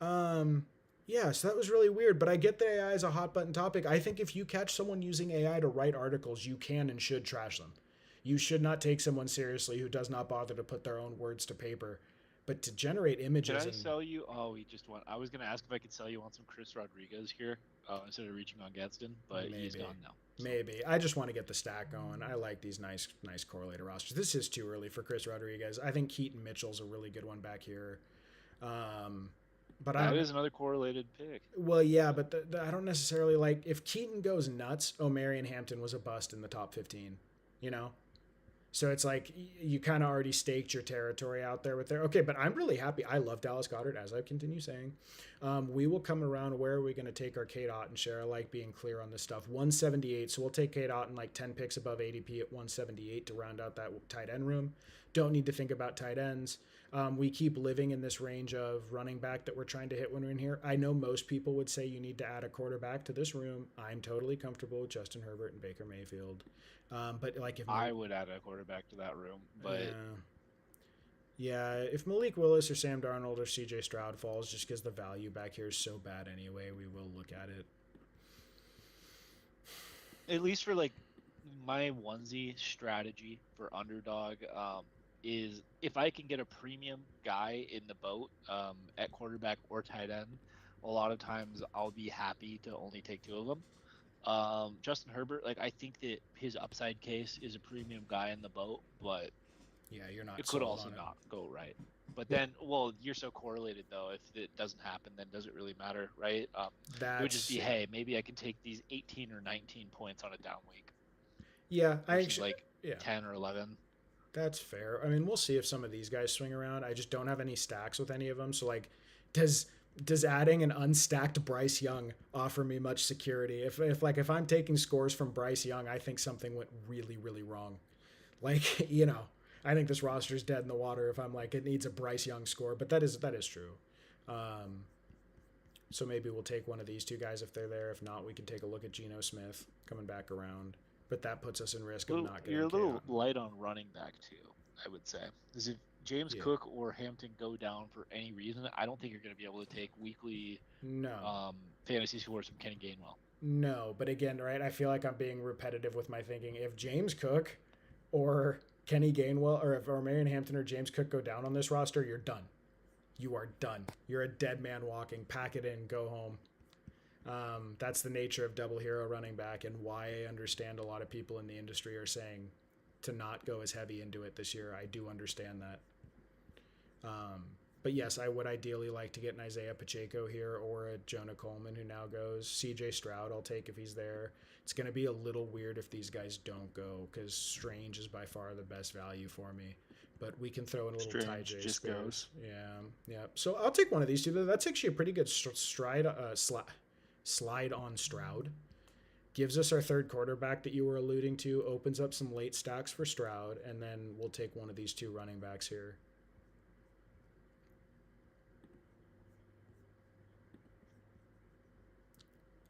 Yeah, so that was really weird. But I get that AI is a hot button topic. I think if you catch someone using AI to write articles, you can and should trash them. You should not take someone seriously who does not bother to put their own words to paper. But to generate images. Can I sell you? Oh, he just won. I was going to ask if I could sell you on some Chris Rodriguez here instead of reaching on Gadsden, but he's gone now. So. Maybe. I just want to get the stack going. I like these nice correlated rosters. This is too early for Chris Rodriguez. I think Keaton Mitchell's a really good one back here. But that is another correlated pick. Well, yeah, but I don't necessarily like if Keaton goes nuts. O'Marion Hampton was a bust in the top 15. So it's like you kind of already staked your territory out there with there. Okay, but I'm really happy. I love Dallas Goedert, as I continue saying. We will come around. Where are we going to take our Cade Otton share? I like being clear on this stuff. 178. So we'll take Cade Otton like 10 picks above ADP at 178 to round out that tight end room. Don't need to think about tight ends. We keep living in this range of running back that we're trying to hit when we're in here. I know most people would say you need to add a quarterback to this room. I'm totally comfortable with Justin Herbert and Baker Mayfield. But like if I would add a quarterback to that room, but yeah, if Malik Willis or Sam Darnold or CJ Stroud falls, just because the value back here is so bad anyway, we will look at it. At least for like my onesie strategy for underdog is if I can get a premium guy in the boat at quarterback or tight end, a lot of times I'll be happy to only take two of them. Justin Herbert, like I think that his upside case is a premium guy in the boat, but Yeah, you're not it could sold also on it. not go right. But Yeah, then, well, you're so correlated though. If it doesn't happen, then does it really matter, right? It would just that's be, yeah. hey, maybe I can take these 18 or 19 points on a down week Yeah, I versus actually like yeah. 10 or 11. That's fair. I mean, we'll see if some of these guys swing around. I just don't have any stacks with any of them. So like, does does adding an unstacked Bryce Young offer me much security? If I'm taking scores from Bryce Young, I think something went really wrong. Like I think this roster's dead in the water if I'm like it needs a Bryce Young score. But that is true. Um, so maybe we'll take one of these two guys if they're there. If not, we can take a look at Geno Smith coming back around. But that puts us in risk of not You're getting a K little on. light on running back too, I would say. Because if James Yeah. Cook or Hampton go down for any reason, I don't think you're going to be able to take weekly No. fantasy scores from Kenny Gainwell. No, but again, right? I feel like I'm being repetitive with my thinking. If James Cook or Kenny Gainwell or if or Marion Hampton or James Cook go down on this roster, you're done. You are done. You're a dead man walking. Pack it in. Go home. That's the nature of double hero running back and why I understand a lot of people in the industry are saying to not go as heavy into it this year. I do understand that. But yes, I would ideally like to get an Isaiah Pacheco here or a Jonah Coleman who now goes. CJ Stroud, I'll take if he's there. It's going to be a little weird if these guys don't go because Strange is by far the best value for me. But we can throw in a little Ty Strange J just Spears. goes. Yeah. So I'll take one of these two. That's actually a pretty good slide on Stroud. Gives us our third quarterback that you were alluding to. Opens up some late stacks for Stroud, and then we'll take one of these two running backs here.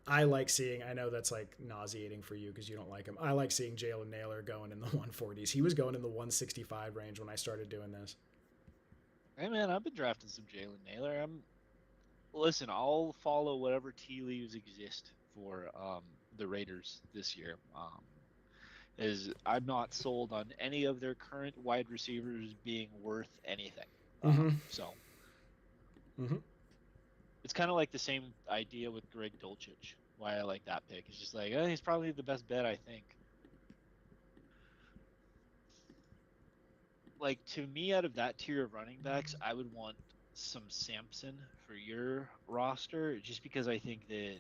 I like seeing. I know that's like nauseating for you because you don't like him. I like seeing Jalen Naylor going in the 140s. He was going in the 165 range when I started doing this. Hey man, I've been drafting some Jalen Naylor. Listen, I'll follow whatever tea leaves exist for the Raiders this year. Is I'm not sold on any of their current wide receivers being worth anything. Mm-hmm. So Mm-hmm. it's kind of like the same idea with Greg Dulcich. Why I like that pick. It's just like, he's probably the best bet, I think. Like, to me, out of that tier of running backs, I would want some Sampson for your roster, just because I think that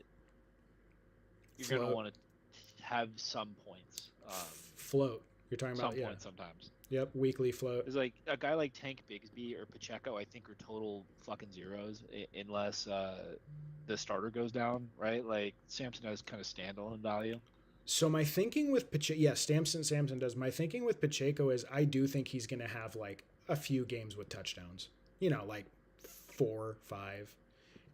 you're going to Float. want to have some points. Float. You're talking Some about yeah. points sometimes. Yep. Weekly float. It's like a guy like Tank Bigsby or Pacheco, I think are total fucking zeros unless the starter goes down, right? Like Samson has kind of standalone value. So my thinking with Pacheco, yeah, Samson does. My thinking with Pacheco is I do think he's going to have like a few games with touchdowns. Like 4, 5,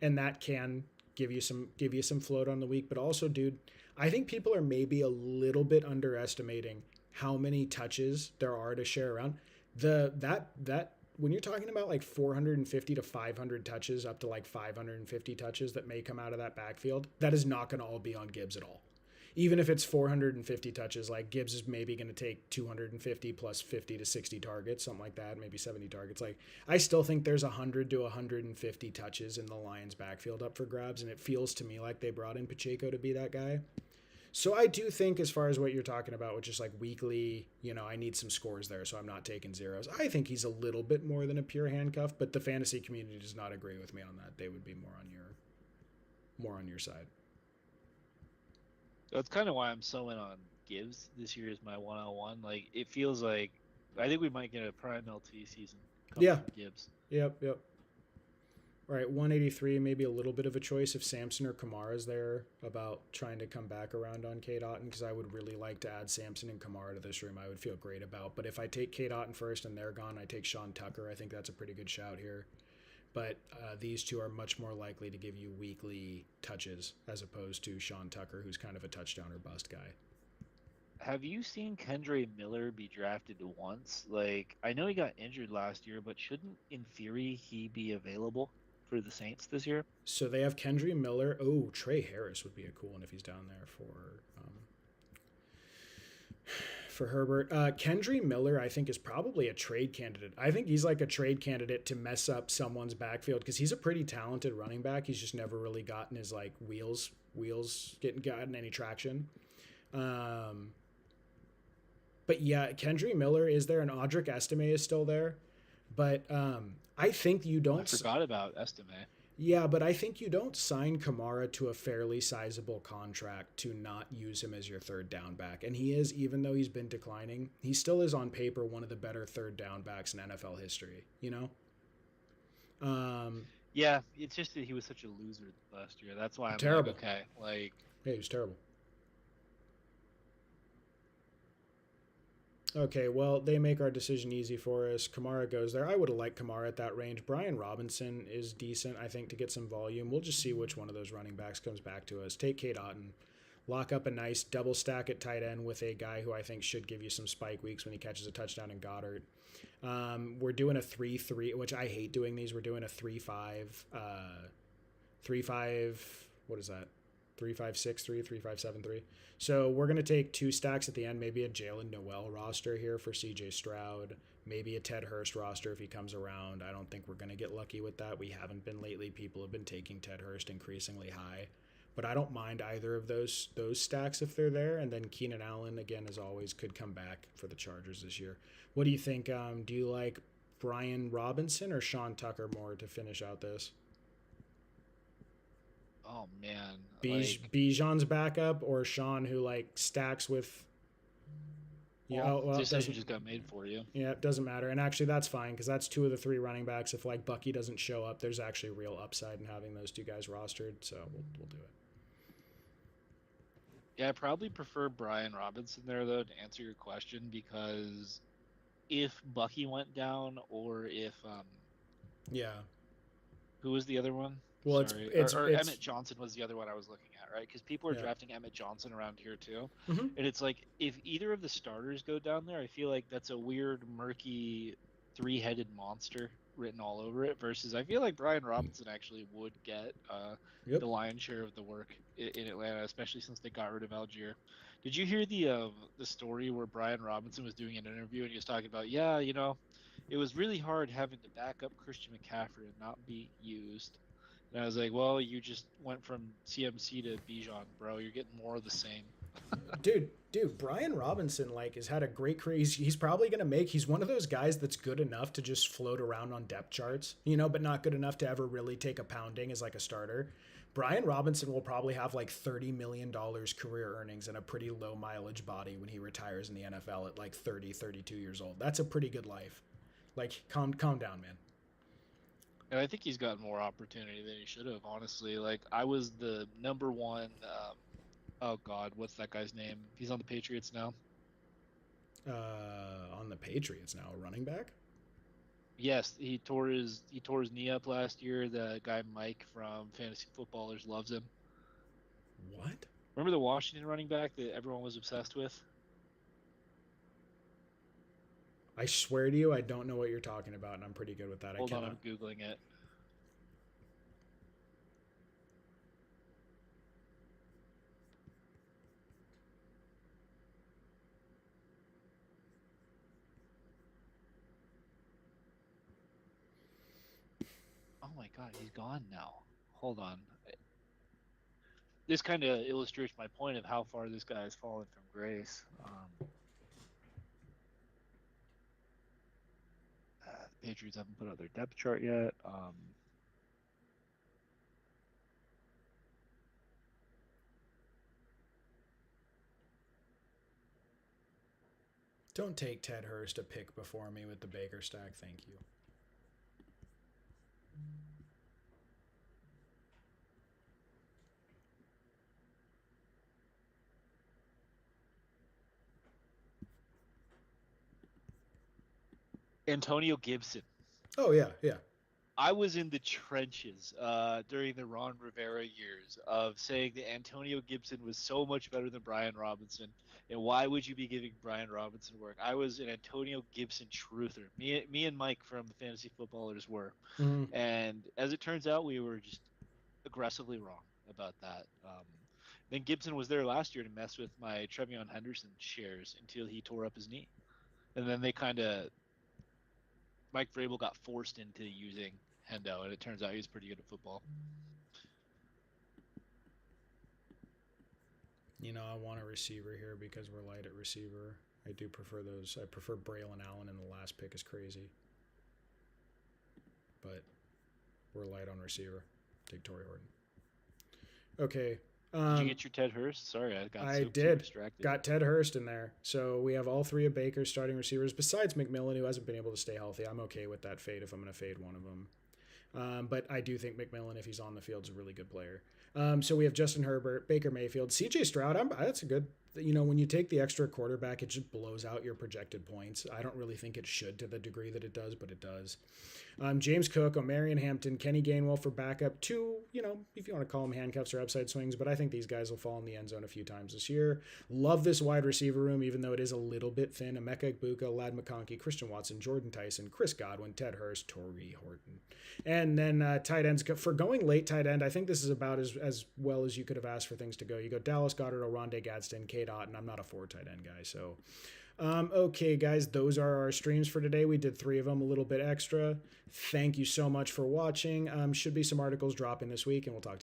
and that can give you some float on the week. But also, dude, I think people are maybe a little bit underestimating how many touches there are to share around. That when you're talking about like 450 to 500 touches, up to like 550 touches that may come out of that backfield, that is not going to all be on Gibbs at all. Even if it's 450 touches, like Gibbs is maybe going to take 250 plus 50 to 60 targets, something like that, maybe 70 targets. Like I still think there's 100 to 150 touches in the Lions backfield up for grabs, and it feels to me like they brought in Pacheco to be that guy. So I do think as far as what you're talking about, which is like weekly, I need some scores there, so I'm not taking zeros. I think he's a little bit more than a pure handcuff, but the fantasy community does not agree with me on that. They would be more on your side. That's kind of why I'm so in on Gibbs this year as my 101. Like it feels like I think we might get a prime LT season coming from Gibbs. Yep. All right, 183, maybe a little bit of a choice if Samson or Kamara is there about trying to come back around on K. Dotton because I would really like to add Samson and Kamara to this room. I would feel great about. But if I take K. Dotton first and they're gone, I take Sean Tucker. I think that's a pretty good shout here. But these two are much more likely to give you weekly touches as opposed to Sean Tucker, who's kind of a touchdown or bust guy. Have you seen Kendre Miller be drafted once? Like I know he got injured last year, but shouldn't in theory he be available for the Saints this year? So they have Kendre Miller. Oh, Trey Harris would be a cool one if he's down there for Herbert. Kendry Miller, I think, is probably a trade candidate. I think he's like a trade candidate to mess up someone's backfield because he's a pretty talented running back. He's just never really gotten his like wheels getting gotten any traction. Um, but yeah, Kendry Miller is there, and Audric Estime is still there. But I think you I don't. forgot about Estime. Yeah, but I think you don't sign Kamara to a fairly sizable contract to not use him as your third down back. And he is, even though he's been declining, he still is on paper one of the better third down backs in NFL history, you know? Um, Yeah, it's just that he was such a loser last year. That's why I'm like, Terrible. okay, like Yeah, he was terrible. Okay, well, they make our decision easy for us. Kamara goes there. I would have liked Kamara at that range. Brian Robinson is decent, I think, to get some volume. We'll just see which one of those running backs comes back to us. Take Kate Otten. Lock up a nice double stack at tight end with a guy who I think should give you some spike weeks when he catches a touchdown in Goddard. We're doing a 3-3, which I hate doing these. We're doing a 3-5, 3-5, what is that? 3-5-6-3, 3-5-7-3. So we're going to take two stacks at the end, maybe a Jalen Noel roster here for CJ Stroud, maybe a Ted Hurst roster if he comes around. I don't think we're going to get lucky with that. We haven't been lately. People have been taking Ted Hurst increasingly high. But I don't mind either of those stacks if they're there. And then Keenan Allen, again, as always, could come back for the Chargers this year. What do you think? Do you like Brian Robinson or Sean Tucker more to finish out this? oh man, like Bijan's backup or Sean who like stacks with well, well, it decision doesn't. just got made for you. Yeah, it doesn't matter. And actually, that's fine because that's two of the three running backs. If like Bucky doesn't show up, there's actually real upside in having those two guys rostered. So we'll do it. Yeah, I probably prefer Brian Robinson there though to answer your question because if Bucky went down or if Yeah. who was the other one? Well, Sorry, or it's Emmett Johnson was the other one I was looking at, right? Because people are yeah. drafting Emmett Johnson around here too, Mm-hmm. and it's like if either of the starters go down there, I feel like that's a weird, murky, three-headed monster written all over it. Versus, I feel like Brian Robinson actually would get Yep. the lion's share of the work in Atlanta, especially since they got rid of Algier. Did you hear the story where Brian Robinson was doing an interview and he was talking about, yeah, it was really hard having to back up Christian McCaffrey and not be used. And I was like, well, you just went from CMC to Bijan, bro. You're getting more of the same. Dude, Brian Robinson like has had a great career. He's probably gonna make. He's one of those guys that's good enough to just float around on depth charts, but not good enough to ever really take a pounding as like a starter. Brian Robinson will probably have like $30 million career earnings and a pretty low mileage body when he retires in the NFL at like 30, 32 years old. That's a pretty good life. Like, calm down, man. And I think he's gotten more opportunity than he should have, honestly. Like, I was the number one. Oh, God, what's that guy's name? He's on the Patriots now. On the Patriots now, a running back. Yes, he tore his knee up last year. The guy Mike from Fantasy Footballers loves him. What? Remember the Washington running back that everyone was obsessed with? I swear to you, I don't know what you're talking about, and I'm pretty good with that. Hold I on, cannot. I'm Googling it. Oh my God, he's gone now. Hold on. This kind of illustrates my point of how far this guy has fallen from grace. The Patriots haven't put out their depth chart yet. Don't take Ted Hurst a pick before me with the Baker stack. Thank you. Antonio Gibson. Oh yeah, yeah. I was in the trenches during the Ron Rivera years of saying that Antonio Gibson was so much better than Brian Robinson, and why would you be giving Brian Robinson work? I was an Antonio Gibson truther. Me and Mike from the Fantasy Footballers were, Mm-hmm. and as it turns out, we were just aggressively wrong about that. Then Gibson was there last year to mess with my Trevion Henderson shares until he tore up his knee. And then they kind of Mike Vrabel got forced into using Hendo, and it turns out he's pretty good at football. You know, I want a receiver here because we're light at receiver. I do prefer those. I prefer Braylon Allen, and the last pick is crazy. But we're light on receiver. Take Torrey Horton. Okay. Did you get your Ted Hurst? Sorry, I got I so did. distracted. Got Ted Hurst in there. So we have all three of Baker's starting receivers, besides McMillan, who hasn't been able to stay healthy. I'm okay with that fade if I'm going to fade one of them. But I do think McMillan, if he's on the field, is a really good player. So we have Justin Herbert, Baker Mayfield, CJ Stroud. That's a good. You know, when you take the extra quarterback, it just blows out your projected points. I don't really think it should to the degree that it does, but it does. James Cook, Omarion Hampton, Kenny Gainwell for backup. Two, you know, if you want to call them handcuffs or upside swings, but I think these guys will fall in the end zone a few times this year. Love this wide receiver room, even though it is a little bit thin. Emeka Egbuka, Lad McConkey, Christian Watson, Jordan Tyson, Chris Godwin, Ted Hurst, Torrey Horton. And then tight ends. For going late tight end, I think this is about as well as you could have asked for things to go. You go Dallas Goedert, Oronde Gadsden, K-Dot, and I'm not a 4 tight end guy, so... okay, guys, those are our streams for today. We did 3 of them, a little bit extra. Thank you so much for watching. Should be some articles dropping this week, and we'll talk to you